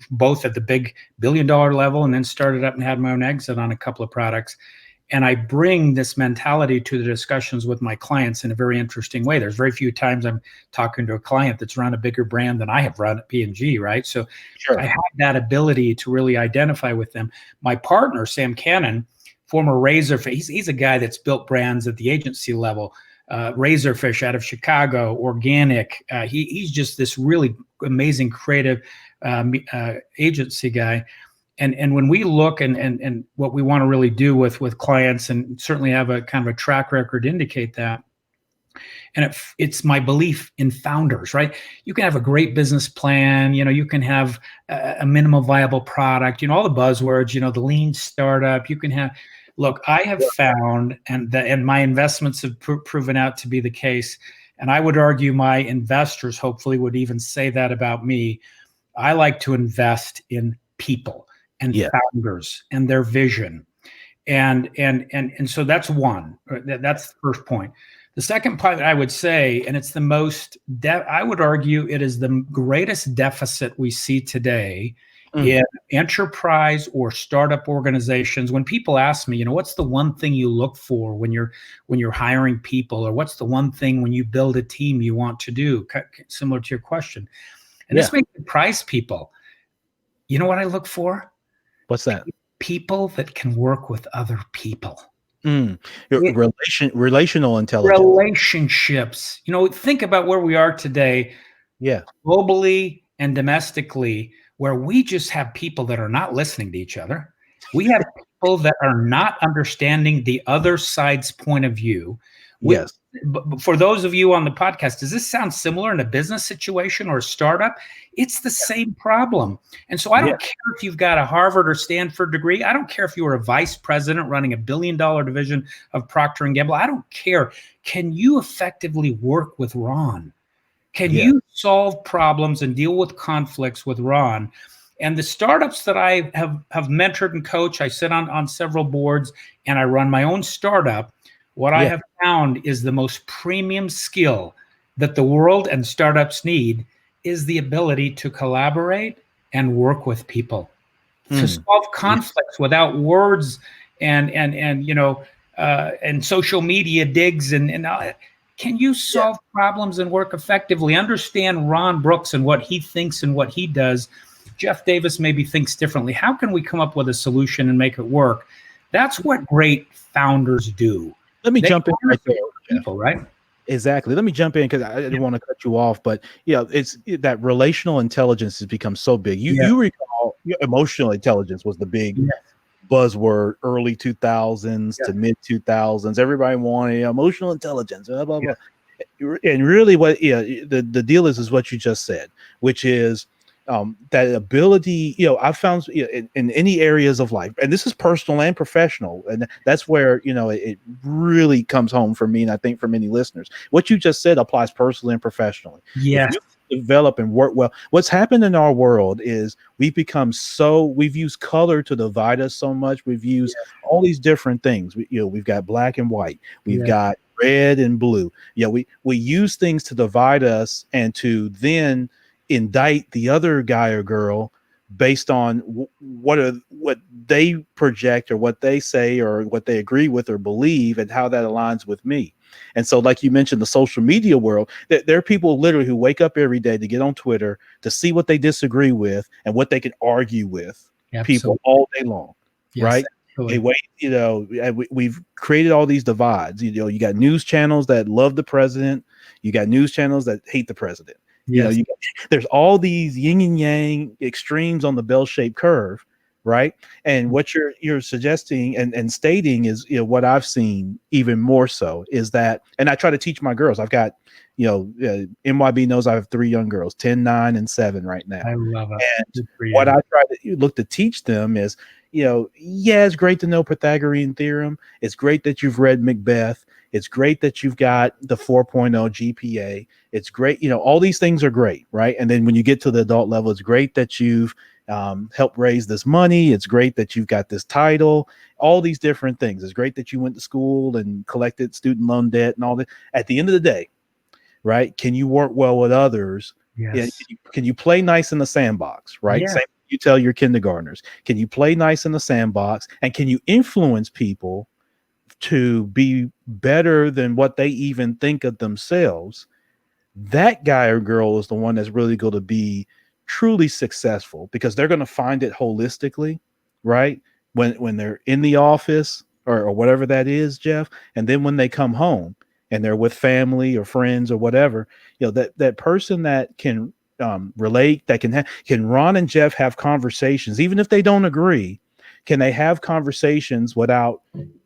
both at the big $1 billion level, and then started up and had my own exit on a couple of products. And I bring this mentality to the discussions with my clients in a very interesting way. There's very few times I'm talking to a client that's run a bigger brand than I have run at P&G, right? So I have that ability to really identify with them. My partner, Sam Cannon, former Razorfish, he's a guy that's built brands at the agency level. Razorfish out of Chicago, organic. He's just this really amazing creative agency guy. And when we look and what we want to really do with clients, and certainly have a kind of a track record to indicate that, And it's my belief in founders, right? You can have a great business plan, you can have a minimum viable product, all the buzzwords, the lean startup. You can have, look, I have found, and my investments have proven out to be the case. And I would argue my investors hopefully would even say that about me. I like to invest in people and founders and their vision. And so that's one. That's the first point. The second point I would say, and it's the most, I would argue it is the greatest deficit we see today in enterprise or startup organizations. When people ask me, what's the one thing you look for when you're hiring people, or what's the one thing when you build a team you want to do, similar to your question. And this makes me prize people. You know what I look for? What's that? People that can work with other people. Relational intelligence. Relationships. Think about where we are today, globally and domestically, where we just have people that are not listening to each other. We have people that are not understanding the other side's point of view. For those of you on the podcast, does this sound similar in a business situation or a startup? It's the same problem. And so I don't care if you've got a Harvard or Stanford degree. I don't care if you were a vice president running $1 billion division of Procter Gamble. I don't care. Can you effectively work with Ron? Can you solve problems and deal with conflicts with Ron? And the startups that I have mentored and coached, I sit on several boards, and I run my own startup. What I have found is the most premium skill that the world and startups need is the ability to collaborate and work with people, to solve conflicts without words and social media digs and can you solve problems and work effectively? Understand Ron Brooks and what he thinks and what he does. Jeff Davis maybe thinks differently. How can we come up with a solution and make it work? That's what great founders do. Let me jump in right there. People, right? Exactly. Let me jump in because I didn't want to cut you off, but it's that relational intelligence has become so big. You recall emotional intelligence was the big buzzword early 2000s to mid 2000s. Everybody wanted emotional intelligence, blah, blah, blah. And really what the deal is what you just said, which is that ability, I've found in any areas of life, and this is personal and professional, and that's where it really comes home for me, and I think for many listeners. What you just said applies personally and professionally. If you develop and work well, what's happened in our world is we've used color to divide us so much. We've used all these different things. We've got black and white. We've got red and blue. We use things to divide us and to then indict the other guy or girl based on what they project or what they say or what they agree with or believe and how that aligns with me. And so, like you mentioned, the social media world, there are people literally who wake up every day to get on Twitter to see what they disagree with and what they can argue with people all day long, right? We've created all these divides. You got news channels that love the president. You got news channels that hate the president. There's all these yin and yang extremes on the bell-shaped curve, right? And what you're suggesting and stating is what I've seen even more so is that, and I try to teach my girls. I've got MYB knows I have 3 young girls, 10, 9, and 7 right now. I love it. And what I try to look to teach them is, it's great to know Pythagorean theorem. It's great that you've read Macbeth. It's great that you've got the 4.0 GPA. It's great. All these things are great, right? And then when you get to the adult level, it's great that you've helped raise this money. It's great that you've got this title, all these different things. It's great that you went to school and collected student loan debt and all that. At the end of the day, right? Can you work well with others? Yes. Can you play nice in the sandbox, right? Yeah. Same you tell your kindergartners. Can you play nice in the sandbox? And can you influence people to be better than what they even think of themselves? That guy or girl is the one that's really going to be truly successful because they're going to find it holistically, right? When they're in the office or whatever that is, Jeff, and then when they come home and they're with family or friends or whatever, that person that can relate, that can Ron and Jeff have conversations, even if they don't agree? Can they have conversations without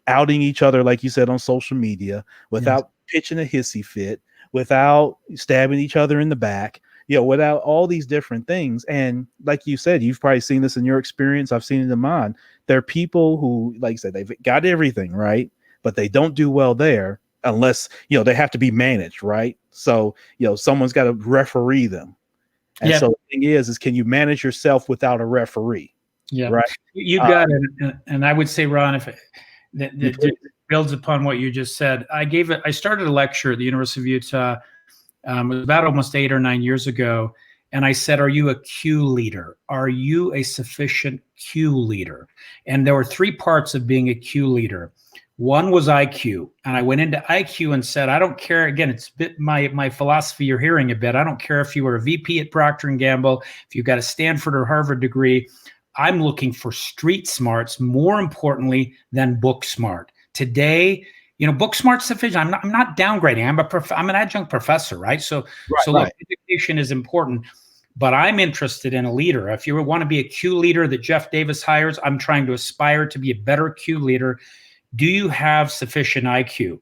outing each other, like you said, on social media, without pitching a hissy fit, without stabbing each other in the back, without all these different things. And like you said, you've probably seen this in your experience. I've seen it in mine. There are people who, like I said, they've got everything right, but they don't do well there unless, they have to be managed, right? So, someone's got to referee them. And so the thing is can you manage yourself without a referee? Yeah, right. You got it. And I would say, Ron, if that builds upon what you just said, I started a lecture at the University of Utah. It was about almost 8 or 9 years ago. And I said, are you a Q leader? Are you a sufficient Q leader? And there were 3 parts of being a Q leader. One was IQ. And I went into IQ and said, I don't care. Again, it's a bit my philosophy you're hearing a bit. I don't care if you were a VP at Procter Gamble, if you got a Stanford or Harvard degree. I'm looking for street smarts, more importantly than book smart. Today, book smart's sufficient. I'm not downgrading. I'm an adjunct professor, right? So look, education is important, but I'm interested in a leader. If you want to be a Q leader that Jeff Davis hires, I'm trying to aspire to be a better Q leader. Do you have sufficient IQ,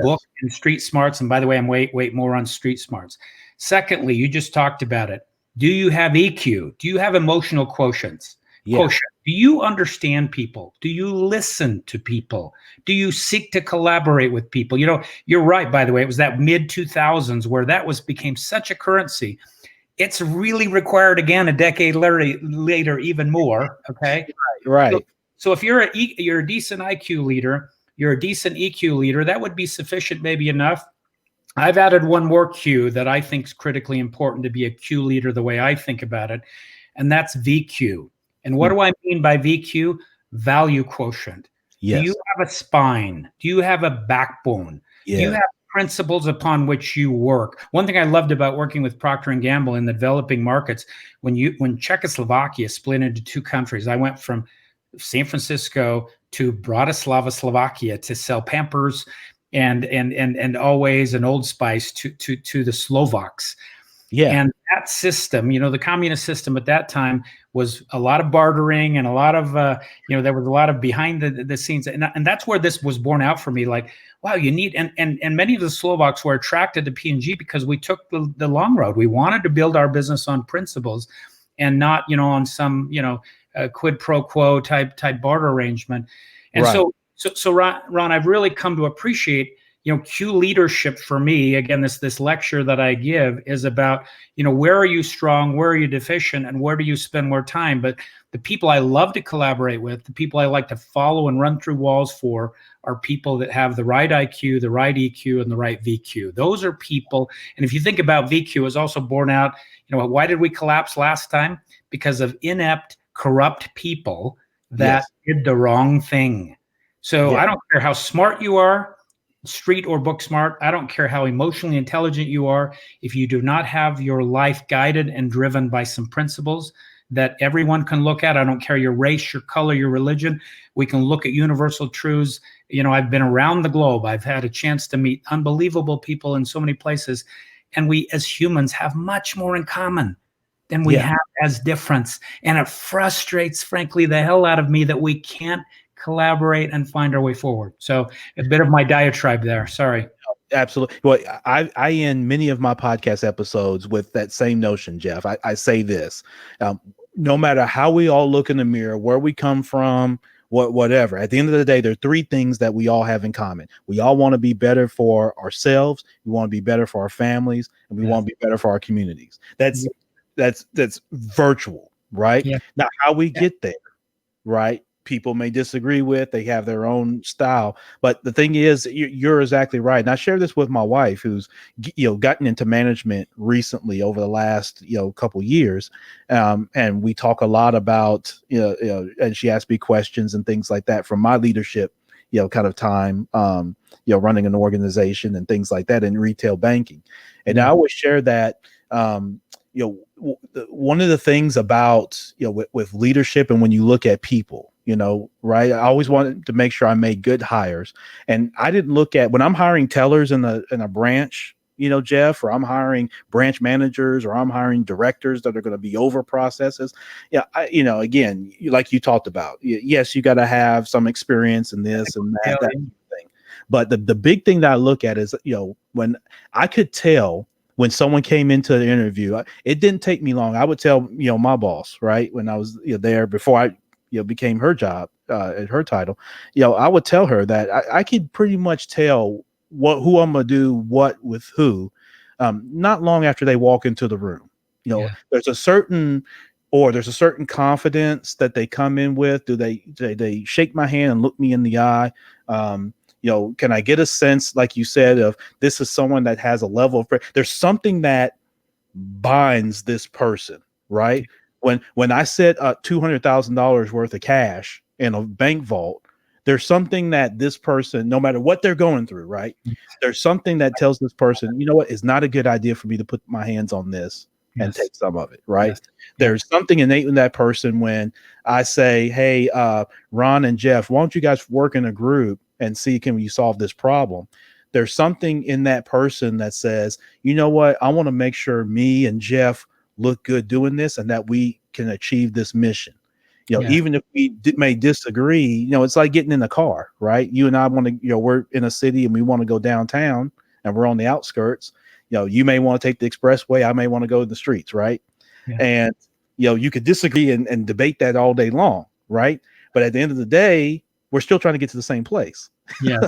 book and street smarts? And by the way, I'm way more on street smarts. Secondly, you just talked about it. Do you have EQ? Do you have emotional quotients? Quotient. Do you understand people? Do you listen to people? Do you seek to collaborate with people? You're right, by the way, it was that mid-2000s where that became such a currency. It's really required again a decade later even more, okay? Right. So if you're a decent IQ leader, you're a decent EQ leader, that would be sufficient, maybe enough. I've added one more Q that I think is critically important to be a Q leader the way I think about it, and that's VQ. And what do I mean by VQ? Value quotient. Yes. Do you have a spine? Do you have a backbone? Yeah. Do you have principles upon which you work? One thing I loved about working with Procter Gamble in the developing markets, when Czechoslovakia split into 2 countries, I went from San Francisco to Bratislava, Slovakia, to sell Pampers and Always and Old Spice to the Slovaks. Yeah. And that system, the communist system at that time was a lot of bartering and a lot of, there was a lot of behind the scenes. And that's where this was borne out for me. Like, wow, you need, and many of the Slovaks were attracted to P&G because we took the long road. We wanted to build our business on principles and not, on some, quid pro quo type barter arrangement. And so Ron, I've really come to appreciate, Q leadership for me. Again, this lecture that I give is about, where are you strong, where are you deficient, and where do you spend more time? But the people I love to collaborate with, the people I like to follow and run through walls for, are people that have the right IQ, the right EQ, and the right VQ. Those are people. And if you think about VQ, is also borne out, why did we collapse last time? Because of inept, corrupt people that did the wrong thing. So I don't care how smart you are, street or book smart. I don't care how emotionally intelligent you are. If you do not have your life guided and driven by some principles that everyone can look at, I don't care your race, your color, your religion, we can look at universal truths. I've been around the globe. I've had a chance to meet unbelievable people in so many places. And we as humans have much more in common than we have as difference. And it frustrates, frankly, the hell out of me that we can't collaborate and find our way forward. So a bit of my diatribe there. Sorry. Absolutely. Well, I end many of my podcast episodes with that same notion, Jeff. I say this, no matter how we all look in the mirror, where we come from, whatever, at the end of the day, there are 3 things that we all have in common. We all want to be better for ourselves. We want to be better for our families, and we want to be better for our communities. That's virtual, right? Now, how we get there, right? People may disagree with, they have their own style, but the thing is, you're exactly right. And I share this with my wife, who's gotten into management recently over the last couple years, and we talk a lot about and she asks me questions and things like that from my leadership kind of time, running an organization and things like that in retail banking. And I always share that one of the things about with leadership, and when you look at people, right, I always wanted to make sure I made good hires. And I didn't look at, when I'm hiring tellers in a branch, Jeff, or I'm hiring branch managers, or I'm hiring directors that are going to be over processes. Again, like you talked about, yes, you got to have some experience in this and that thing. But the big thing that I look at is, when I could tell when someone came into the interview, it didn't take me long. I would tell, my boss, right, when I was there before I became her job, her title, I would tell her that I could pretty much tell who I'm gonna do what with who, not long after they walk into the room. Yeah. There's a certain confidence that they come in with. Do they shake my hand and look me in the eye? Can I get a sense, like you said, of this is someone that has a level of, there's something that binds this person, right? When I set $200,000 worth of cash in a bank vault, there's something that this person, no matter what they're going through, right? There's something that tells this person, you know what, it's not a good idea for me to put my hands on this and take some of it, right? Yes. There's something innate in that person when I say, hey, Ron and Jeff, why don't you guys work in a group and see, can we solve this problem? There's something in that person that says, you know what, I want to make sure me and Jeff look good doing this and that we can achieve this mission. Even if we may disagree, it's like getting in a car, right? You and I want to, we're in a city and we want to go downtown and we're on the outskirts. You may want to take the expressway. I may want to go to the streets, right? Yeah. And, you could disagree and debate that all day long, right? But at the end of the day, we're still trying to get to the same place. Yeah,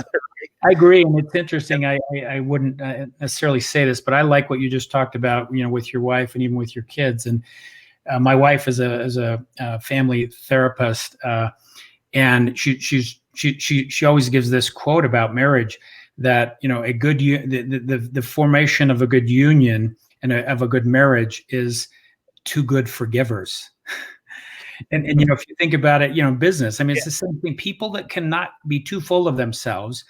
I agree. And it's interesting. I wouldn't necessarily say this, but I like what you just talked about, with your wife and even with your kids. And my wife is a family therapist, and she always gives this quote about marriage that, a good the formation of a good union and of a good marriage is two good forgivers. And if you think about it, business, I mean, it's the same thing. People that cannot be too full of themselves.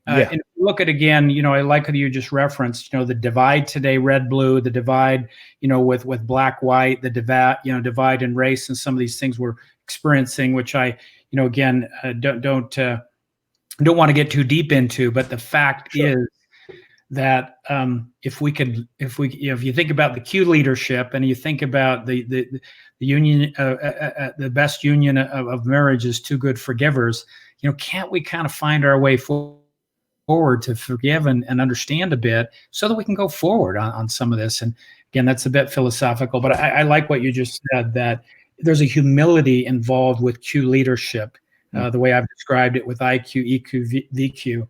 And if you look at, again, I like how you just referenced, the divide today, red, blue, the divide, with black, white, the divide in race, and some of these things we're experiencing, which I, again, don't want to get too deep into, but the fact is that if you think about the Q leadership and you think about the union, the best union of marriage is two good forgivers, can't we kind of find our way forward to forgive and understand a bit so that we can go forward on some of this? And again, that's a bit philosophical, but I like what you just said, that there's a humility involved with Q leadership, the way I've described it with IQ, EQ, VQ.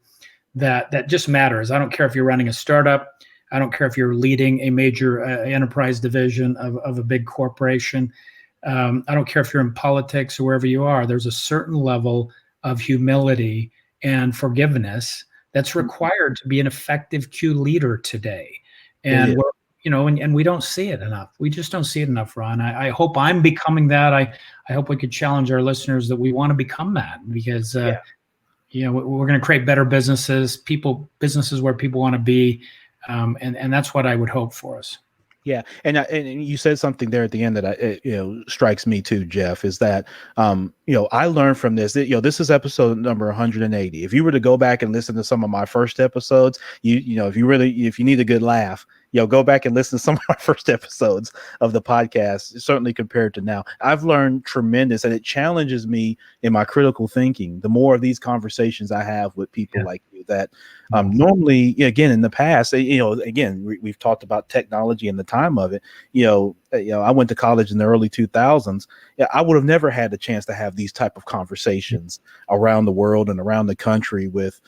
That just matters. I don't care if you're running a startup. I don't care if you're leading a major enterprise division of a big corporation. I don't care if you're in politics or wherever you are. There's a certain level of humility and forgiveness that's required to be an effective Q leader today. And and we don't see it enough. We just don't see it enough, Ron. I hope I'm becoming that. I hope we could challenge our listeners that we want to become that, because we're going to create better businesses where people want to be. And that's what I would hope for us. Yeah. And you said something there at the end that strikes me too, Jeff, is that, I learned from this, this is episode number 180. If you were to go back and listen to some of my first episodes, if you need a good laugh, go back and listen to some of our first episodes of the podcast, certainly compared to now. I've learned tremendous, and it challenges me in my critical thinking. The more of these conversations I have with people like you that normally, again, in the past, again, we've talked about technology and the time of it. I went to college in the early 2000s. I would have never had the chance to have these type of conversations around the world and around the country with,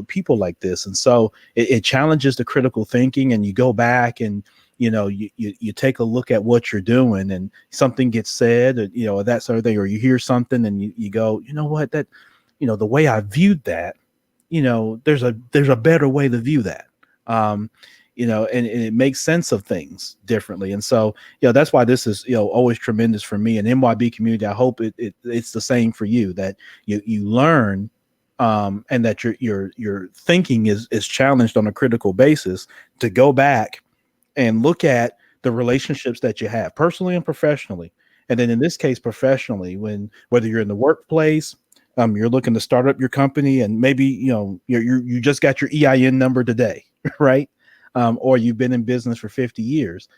people like this. And so it challenges the critical thinking, and you go back and, you take a look at what you're doing, and something gets said, or that sort of thing, or you hear something and you go, you know what, that, the way I viewed that, there's a better way to view that. And it makes sense of things differently. And so, that's why this is, always tremendous for me and MYB community. I hope it's the same for you, that you learn, and that your thinking is challenged on a critical basis to go back and look at the relationships that you have personally and professionally. And then in this case, professionally, whether you're in the workplace, you're looking to start up your company, and maybe, you just got your EIN number today, right? Or you've been in business for 50 years,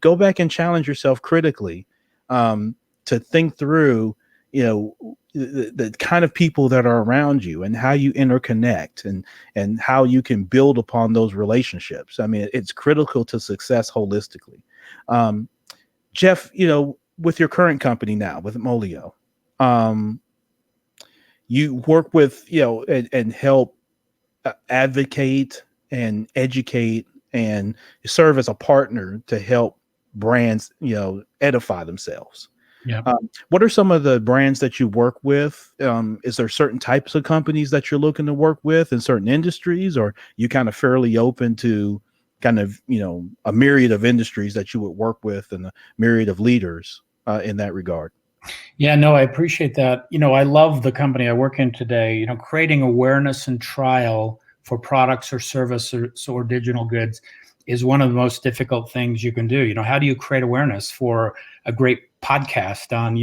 go back and challenge yourself critically, to think through, the kind of people that are around you and how you interconnect and how you can build upon those relationships. I mean, it's critical to success holistically. Jeff, with your current company now, with Molio, you work with, and help advocate and educate and serve as a partner to help brands, edify themselves. Yeah. What are some of the brands that you work with? Is there certain types of companies that you're looking to work with in certain industries, or you kind of fairly open to kind of, a myriad of industries that you would work with and a myriad of leaders in that regard? Yeah, no, I appreciate that. I love the company I work in today. Creating awareness and trial for products or services or digital goods is one of the most difficult things you can do. How do you create awareness for a great podcast on,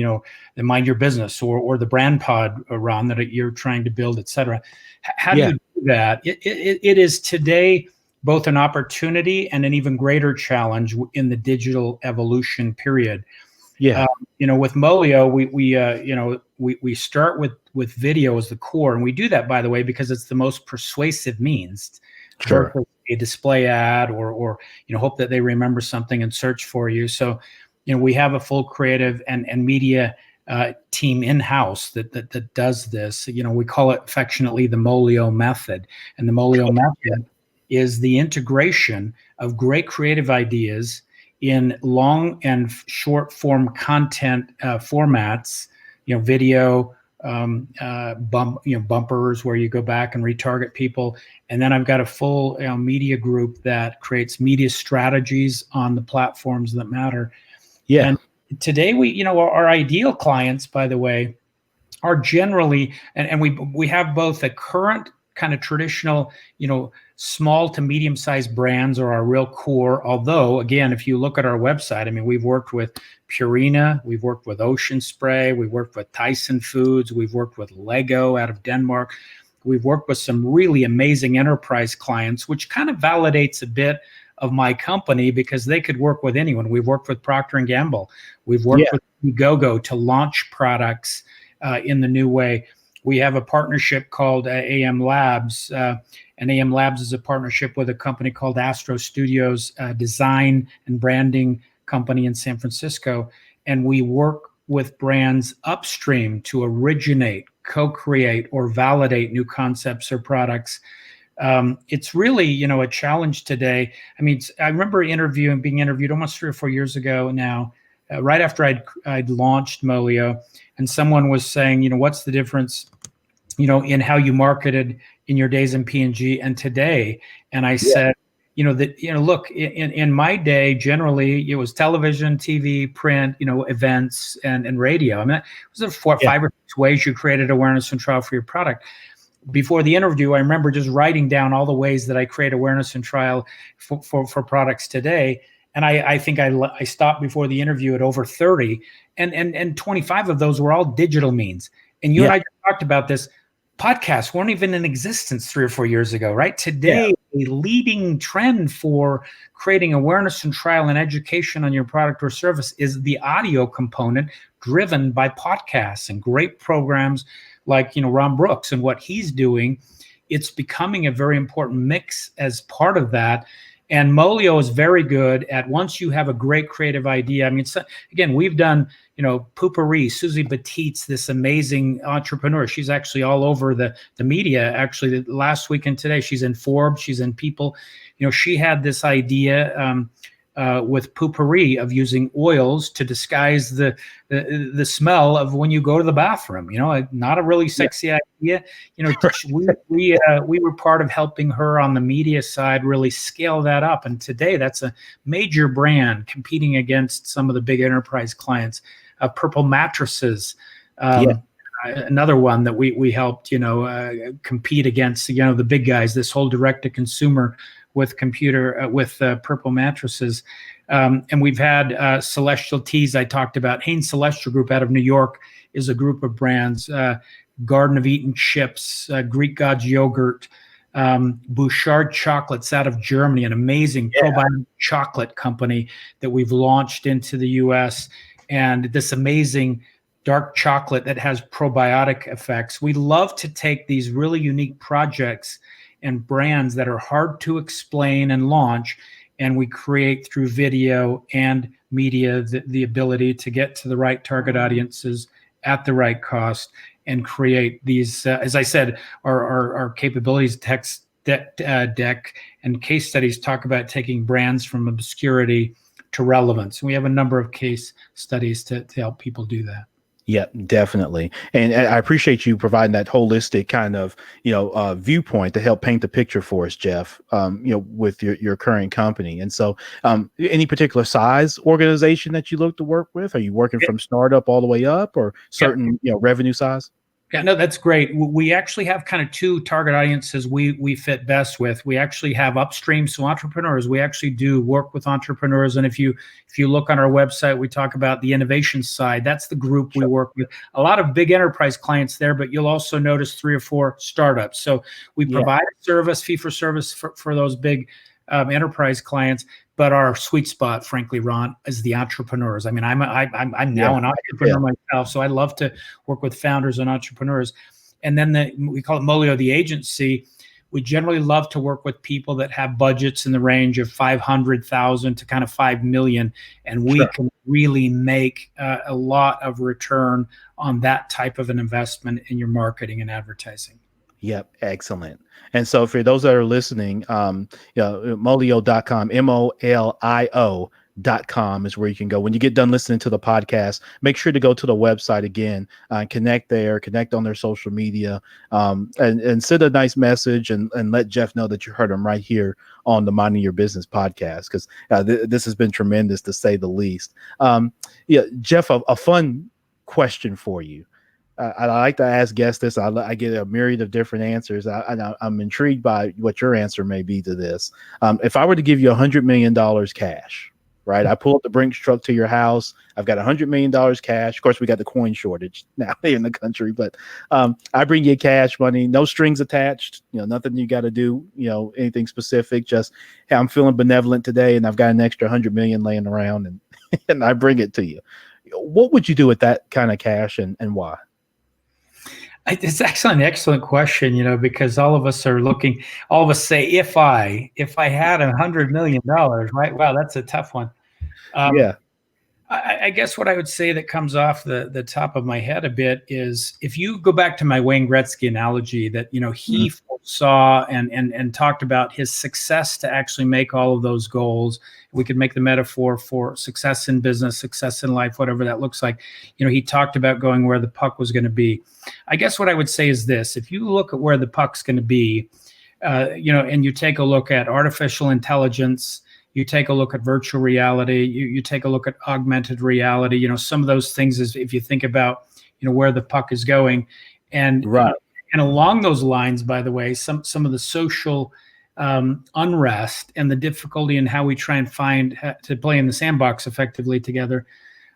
the Mind Your Business or the brand pod, Ron, that you're trying to build, et cetera? How do you do that? It is today both an opportunity and an even greater challenge in the digital evolution period. Yeah. With Molio, we start with video as the core, and we do that, by the way, because it's the most persuasive means. Sure. Versus a display ad or hope that they remember something and search for you. So, we have a full creative and media team in-house that does this. We call it affectionately the Molio Method, and the Molio Method is the integration of great creative ideas in long and short form content formats, video, bumpers where you go back and retarget people. And then I've got a full media group that creates media strategies on the platforms that matter. Yeah. And today our ideal clients, by the way, are generally, and we have both a current kind of traditional, small to medium-sized brands are our real core. Although, again, if you look at our website, I mean, we've worked with Purina, we've worked with Ocean Spray, we've worked with Tyson Foods, we've worked with Lego out of Denmark. We've worked with some really amazing enterprise clients, which kind of validates a bit of my company because they could work with anyone. We've worked with Procter Gamble. We've worked with Indiegogo to launch products in the new way. We have a partnership called AM Labs, and AM Labs is a partnership with a company called Astro Studios, design and branding company in San Francisco. And we work with brands upstream to originate, co-create, or validate new concepts or products. It's really, a challenge today. I mean, I remember being interviewed almost 3 or 4 years ago now, right after I'd launched Molio, and someone was saying, what's the difference, in how you marketed in your days in P&G and today? And I said, look, in my day, generally it was television, TV, print, events and radio. I mean, it was 5 or 6 ways you created awareness and trial for your product. Before the interview, I remember just writing down all the ways that I create awareness and trial for products today. And I think I stopped before the interview at over 30, and 25 of those were all digital means. And you and I just talked about this. Podcasts weren't even in existence 3 or 4 years ago, right? Today, a leading trend for creating awareness and trial and education on your product or service is the audio component driven by podcasts and great programs like, Ron Brooks and what he's doing. It's becoming a very important mix as part of that. And Molio is very good at, once you have a great creative idea. I mean, again, we've done, Poopery, Susie Batiste, this amazing entrepreneur. She's actually all over the media. Actually, last week and today, she's in Forbes, she's in People. She had this idea with Poopery of using oils to disguise the smell of when you go to the bathroom. Not a really sexy idea. We were part of helping her on the media side really scale that up. And today, that's a major brand competing against some of the big enterprise clients. Purple Mattresses, another one that we helped compete against the big guys. This whole direct to consumer with Purple Mattresses. And we've had Celestial Teas I talked about. Hain Celestial Group out of New York is a group of brands. Garden of Eden Chips, Greek Gods Yogurt, Bouchard Chocolates out of Germany, an amazing probiotic chocolate company that we've launched into the U.S., and this amazing dark chocolate that has probiotic effects. We love to take these really unique projects and brands that are hard to explain and launch, and we create through video and media the ability to get to the right target audiences at the right cost and create these, as I said, our capabilities text deck and case studies talk about taking brands from obscurity to relevance. And we have a number of case studies to help people do that. Yeah, definitely. And I appreciate you providing that holistic kind of, viewpoint to help paint the picture for us, Jeff, with your current company. And so any particular size organization that you look to work with? Are you working from startup all the way up, or certain, revenue size? Yeah, no, that's great. We actually have kind of two target audiences we fit best with. We actually have upstream, so entrepreneurs. We actually do work with entrepreneurs, and if you look on our website, we talk about the innovation side. That's the group we work with. A lot of big enterprise clients there, but you'll also notice 3 or 4 startups. So we provide a service, fee for service for those big enterprise clients. But our sweet spot, frankly, Ron, is the entrepreneurs. I mean, I'm now an entrepreneur myself, so I love to work with founders and entrepreneurs. And then we call it Molio, the agency. We generally love to work with people that have budgets in the range of 500,000 to kind of 5 million, and we can really make a lot of return on that type of an investment in your marketing and advertising. Yep. Excellent. And so for those that are listening, Molio.com, MOLIO.com is where you can go. When you get done listening to the podcast, make sure to go to the website again, connect there, connect on their social media, and send a nice message and let Jeff know that you heard him right here on the Minding Your Business podcast, because this has been tremendous, to say the least. Jeff, a fun question for you. I like to ask guests this. I get a myriad of different answers. I'm intrigued by what your answer may be to this. If I were to give you $100 million cash, right? I pull up the Brinks truck to your house. I've got $100 million cash. Of course, we got the coin shortage now in the country, but I bring you cash money, no strings attached, nothing you got to do, anything specific. Just, hey, I'm feeling benevolent today, and I've got an extra 100 million laying around, and I bring it to you. What would you do with that kind of cash, and why? It's actually an excellent question, because all of us are looking. All of us say, if I had $100 million, right? Wow, that's a tough one. I guess what I would say that comes off the top of my head a bit is, if you go back to my Wayne Gretzky analogy, that he foresaw and talked about his success to actually make all of those goals. We could make the metaphor for success in business, success in life, whatever that looks like. He talked about going where the puck was going to be. I guess what I would say is this: if you look at where the puck's going to be, and you take a look at artificial intelligence, you take a look at virtual reality, you take a look at augmented reality, some of those things, is if you think about, where the puck is going. And and along those lines, by the way, some of the social unrest and the difficulty in how we try and find to play in the sandbox effectively together,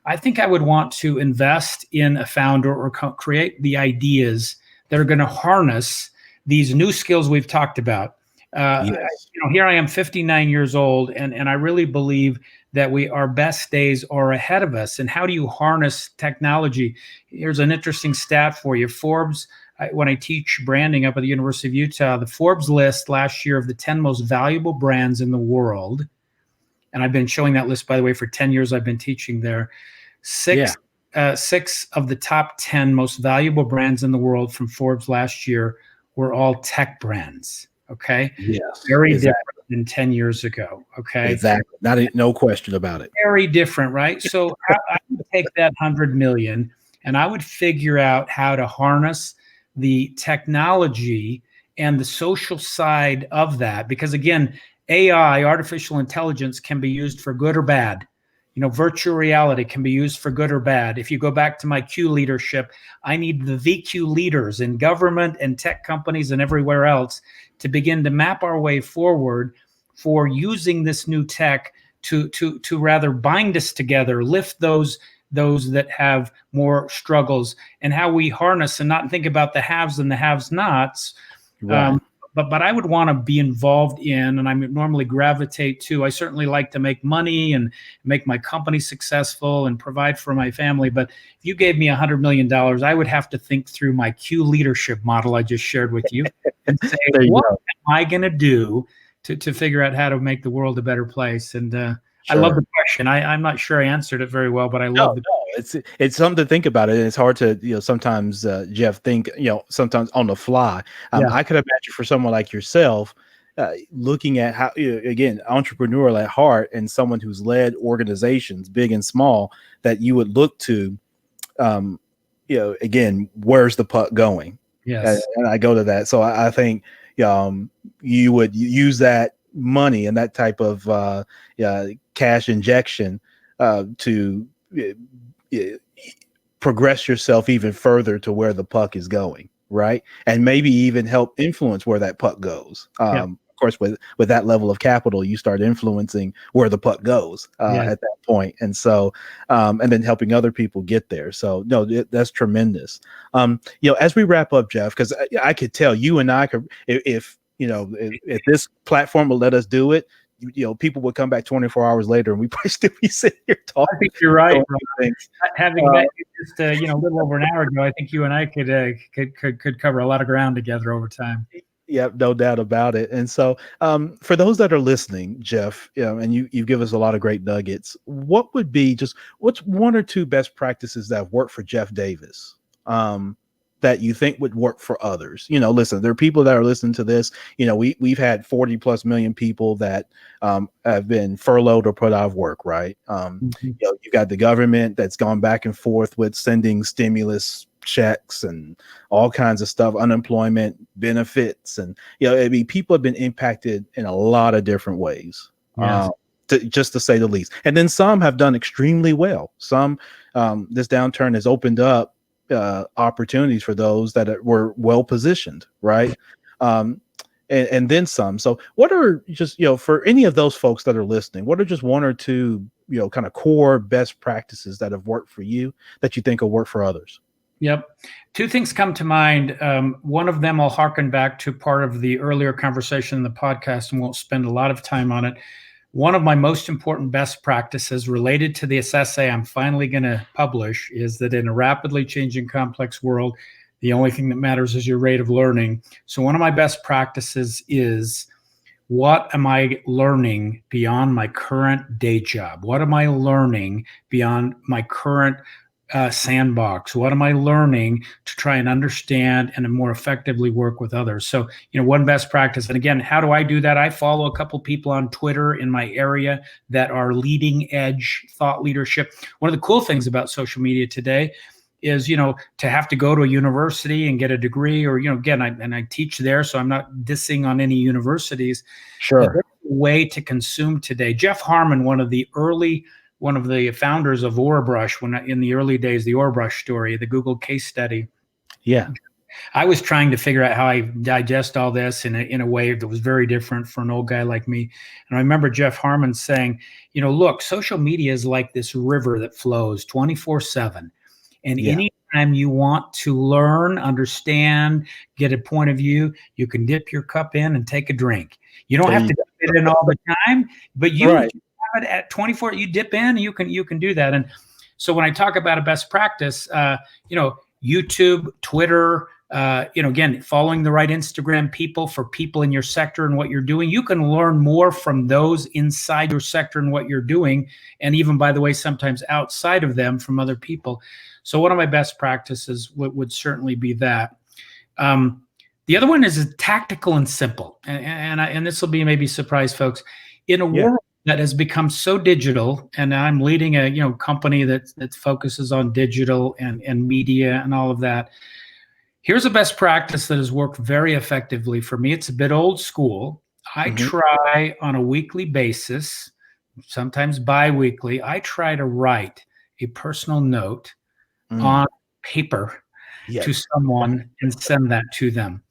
I think I would want to invest in a founder or create the ideas that are going to harness these new skills we've talked about. Here I am, 59 years old, and I really believe that our best days are ahead of us. And how do you harness technology? Here's an interesting stat for you. Forbes, when I teach branding up at the University of Utah, the Forbes list last year of the 10 most valuable brands in the world, and I've been showing that list, by the way, for 10 years I've been teaching there. Six of the top 10 most valuable brands in the world from Forbes last year were all tech brands. Okay. Yes. Very different than 10 years ago. Okay. Exactly. No question about it. Very different, right? So I would take that 100 million and I would figure out how to harness the technology and the social side of that. Because again, AI, artificial intelligence, can be used for good or bad. Virtual reality can be used for good or bad. If you go back to my Q leadership, I need the VQ leaders in government and tech companies and everywhere else to begin to map our way forward for using this new tech to rather bind us together, lift those that have more struggles, and how we harness and not think about the haves and the have-nots, but I would want to be involved in, and I normally gravitate to, I certainly like to make money and make my company successful and provide for my family. But if you gave me $100 million, I would have to think through my Q leadership model I just shared with you and say, what am I going to do to figure out how to make the world a better place? And sure. I love the question. I'm not sure I answered it very well, but I love it's something to think about it. And it's hard to, sometimes, Jeff, think, sometimes on the fly. I could imagine for someone like yourself, looking at how, again, entrepreneurial at heart and someone who's led organizations, big and small, that you would look to, again, where's the puck going? Yes. And I go to that. So I think you would use that money and that type of cash injection to progress yourself even further to where the puck is going, right? And maybe even help influence where that puck goes. Of course, with that level of capital, you start influencing where the puck goes at that point. And so, and then helping other people get there. So no, that's tremendous. As we wrap up, Jeff, because I could tell you and I could, if this platform will let us do it, people would come back 24 hours later and we probably still be sitting here talking. I think you're right. Having met you just a little over an hour ago, I think you and I could cover a lot of ground together over time. Yeah, no doubt about it. And so for those that are listening, Jeff, and you give us a lot of great nuggets, what's one or two best practices that have worked for Jeff Davis that you think would work for others? Listen, there are people that are listening to this. We've had 40 plus million people that have been furloughed or put out of work, right? You've got the government that's gone back and forth with sending stimulus checks and all kinds of stuff, unemployment benefits, and people have been impacted in a lot of different ways. Yes. Just to say the least. And then some have done extremely well. Some this downturn has opened up opportunities for those that were well positioned, right? And then some. So what are just, for any of those folks that are listening, what are just one or two, kind of core best practices that have worked for you that you think will work for others? Yep. Two things come to mind. One of them I'll harken back to part of the earlier conversation in the podcast and won't spend a lot of time on it. One of my most important best practices related to this essay I'm finally going to publish is that in a rapidly changing, complex world, the only thing that matters is your rate of learning. So one of my best practices is, what am I learning beyond my current day job? What am I learning beyond my current sandbox? What am I learning to try and understand and more effectively work with others? So, one best practice. And again, how do I do that? I follow a couple people on Twitter in my area that are leading edge thought leadership. One of the cool things about social media today is, to have to go to a university and get a degree, or, again, I teach there, so I'm not dissing on any universities. Sure. There's a way to consume today. Jeff Harmon, one of the founders of Orabrush, when in the early days, the Orabrush story, the Google case study. Yeah. I was trying to figure out how I digest all this in a way that was very different for an old guy like me. And I remember Jeff Harmon saying, look, social media is like this river that flows 24/7. And anytime you want to learn, understand, get a point of view, you can dip your cup in and take a drink. You don't have to dip it in all the time, but you have it at 24. You dip in, you can do that. And so when I talk about a best practice, YouTube, Twitter, again, following the right Instagram people for people in your sector and what you're doing, you can learn more from those inside your sector and what you're doing. And even, by the way, sometimes outside of them from other people. So one of my best practices would certainly be that. The other one is tactical and simple. And this will be maybe surprise folks. In a world that has become so digital, and I'm leading a company that focuses on digital and media and all of that. Here's a best practice that has worked very effectively for me. It's a bit old school. I try on a weekly basis, sometimes bi-weekly, I try to write a personal note on paper to someone and send that to them.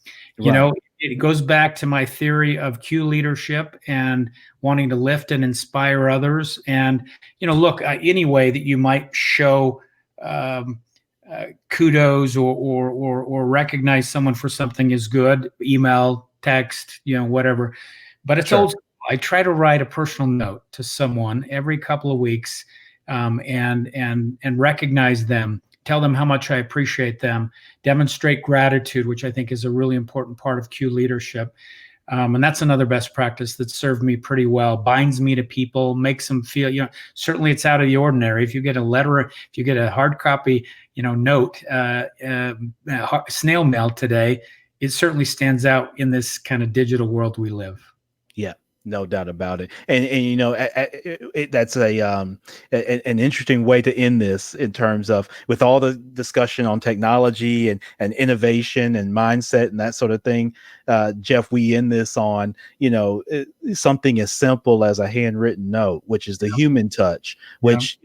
It goes back to my theory of Q leadership and wanting to lift and inspire others. And, look, any way that you might show kudos or recognize someone for something is good. Email, text, whatever. But it's Sure. old school. I try to write a personal note to someone every couple of weeks, and recognize them, tell them how much I appreciate them, demonstrate gratitude, which I think is a really important part of Q leadership. And that's another best practice that served me pretty well. Binds me to people, makes them feel, certainly it's out of the ordinary. If you get a letter, if you get a hard copy, note, snail mail today, it certainly stands out in this kind of digital world we live. Yeah, no doubt about it. And that's an interesting way to end this, in terms of, with all the discussion on technology and innovation and mindset and that sort of thing. Jeff, we end this on, something as simple as a handwritten note, which is the human touch, which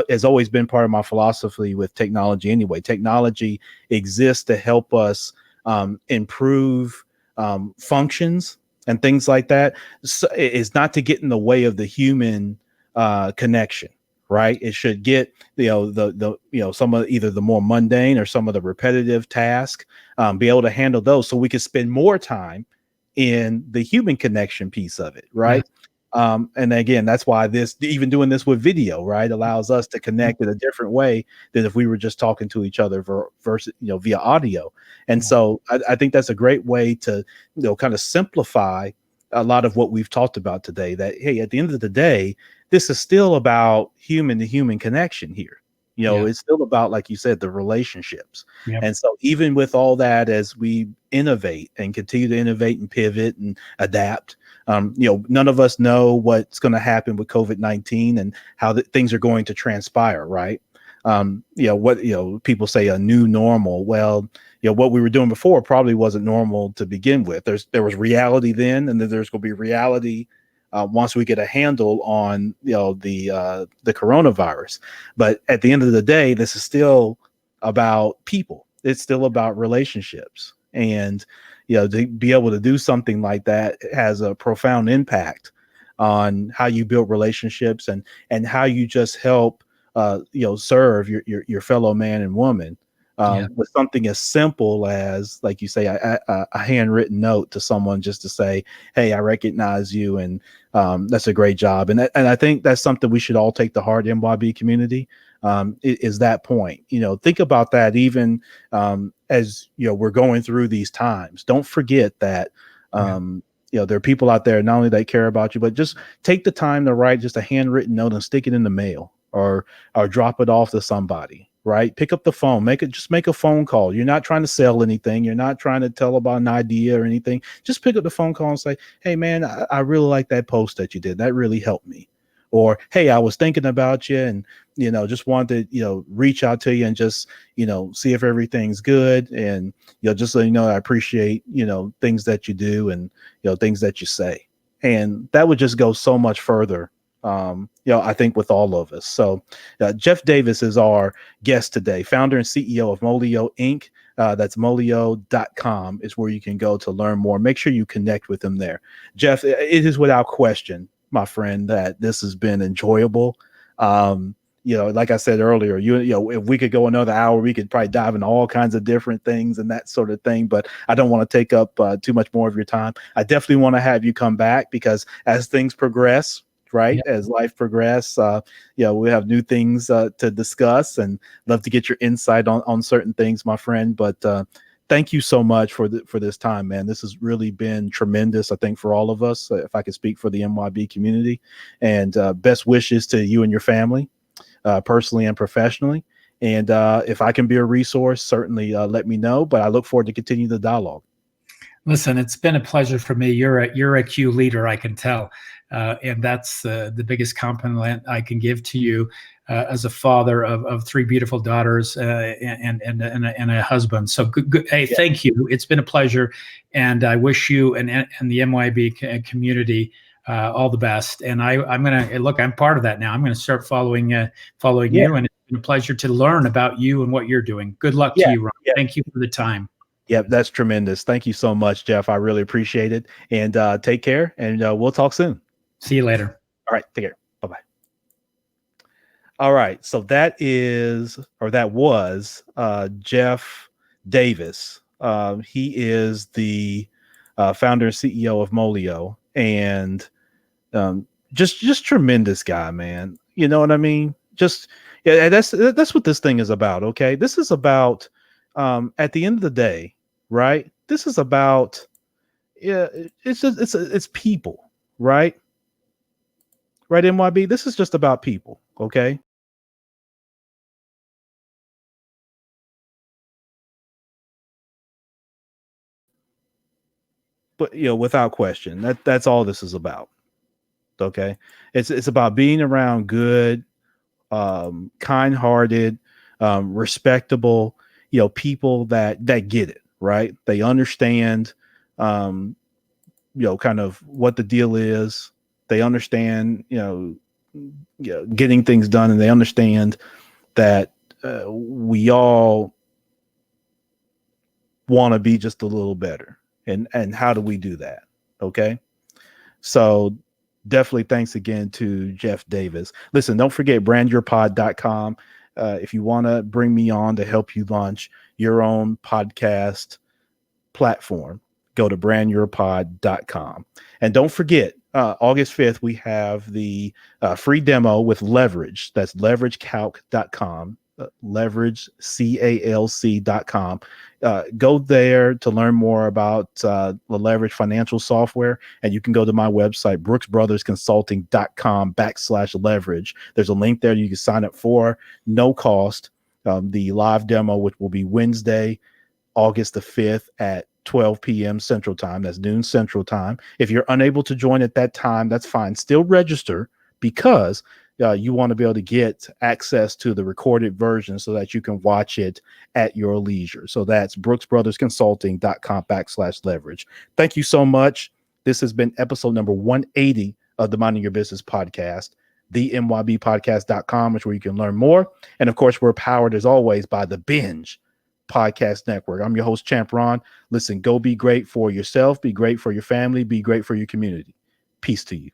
has always been part of my philosophy with technology anyway. Technology exists to help us improve functions and things like that. So it's not to get in the way of the human connection, right? It should get, some of either the more mundane or some of the repetitive tasks, be able to handle those, so we can spend more time in the human connection piece of it, right? And again, that's why even doing this with video, right, allows us to connect in a different way than if we were just talking to each other versus, via audio. And so I think that's a great way to, kind of simplify a lot of what we've talked about today, that, hey, at the end of the day, this is still about human to human connection here. It's still about, like you said, the relationships. And so even with all that, as we innovate and continue to innovate and pivot and adapt, none of us know what's going to happen with COVID-19 and how things are going to transpire, right? People say a new normal. Well, what we were doing before probably wasn't normal to begin with. There was reality then, and then there's going to be reality once we get a handle on the coronavirus. But at the end of the day, this is still about people. It's still about relationships, and to be able to do something like that has a profound impact on how you build relationships and how you just help serve your fellow man and woman. With something as simple as, like you say, a handwritten note to someone, just to say, hey, I recognize you, and that's a great job. And I think that's something we should all take to heart, MYB community, is that point. Think about that, even as we're going through these times. Don't forget that there are people out there not only that care about you, but just take the time to write just a handwritten note and stick it in the mail, or drop it off to somebody. Right? Pick up the phone, make a phone call. You're not trying to sell anything. You're not trying to tell about an idea or anything. Just pick up the phone call and say, hey man, I really like that post that you did. That really helped me. Or, hey, I was thinking about you, and, just wanted to, reach out to you and just, see if everything's good. And, just so you know, I appreciate, things that you do, and, things that you say. And that would just go so much further, I think, with all of us. So Jeff Davis is our guest today, founder and CEO of Molio Inc. That's molio.com is where you can go to learn more. Make sure you connect with him there. Jeff, it is without question, my friend, that this has been enjoyable. Like I said earlier, if we could go another hour, we could probably dive into all kinds of different things and that sort of thing. But I don't want to take up too much more of your time. I definitely want to have you come back, because as things progress, right, as life progress, we have new things to discuss, and love to get your insight on certain things, my friend. But thank you so much for this time, man. This has really been tremendous, I think, for all of us, if I could speak for the MYB community. And best wishes to you and your family, personally and professionally. And if I can be a resource, certainly let me know. But I look forward to continue the dialogue. Listen, it's been a pleasure for me. You're a Q leader, I can tell. And that's the biggest compliment I can give to you, as a father of three beautiful daughters, and a husband. So good. Hey, thank you. It's been a pleasure, and I wish you and the MYB community all the best. And I'm gonna look. I'm part of that now. I'm gonna start following you, and it's been a pleasure to learn about you and what you're doing. Good luck to you, Ron. Thank you for the time. Yep, that's tremendous. Thank you so much, Jeff. I really appreciate it. And take care, and we'll talk soon. See you later. All right, take care. Bye-bye. All right, so that was Jeff Davis. He is the founder and CEO of Molio, and just tremendous guy, man. You know what I mean? Just yeah, that's what this thing is about. Okay, this is about at the end of the day, right? This is about yeah, it's just it's people, right? Right, MYB. This is just about people. Okay. But without question, that's all this is about. Okay, it's about being around good, kind-hearted, respectable, people that get it right. They understand, um, kind of what the deal is. They understand, getting things done, and they understand that we all want to be just a little better. And how do we do that? Okay. So definitely thanks again to Jeff Davis. Listen, don't forget brandyourpod.com. If you want to bring me on to help you launch your own podcast platform, go to brandyourpod.com. And don't forget, August 5th, we have the free demo with Leverage. That's leveragecalc.com. leveragecalc.com. Go there to learn more about the Leverage financial software. And you can go to my website, brooksbrothersconsulting.com/leverage. There's a link there you can sign up for, no cost. The live demo, which will be Wednesday, August the 5th at 12 p.m. Central Time. That's noon Central Time. If you're unable to join at that time, that's fine. Still register, because you want to be able to get access to the recorded version so that you can watch it at your leisure. So that's brooksbrothersconsulting.com/leverage. Thank you so much. This has been episode number 180 of the Minding Your Business podcast. The MYBpodcast.com is where you can learn more. And of course, we're powered as always by the Binge Podcast Network. I'm your host, Champ Ron. Listen, go be great for yourself, be great for your family, be great for your community. Peace to you.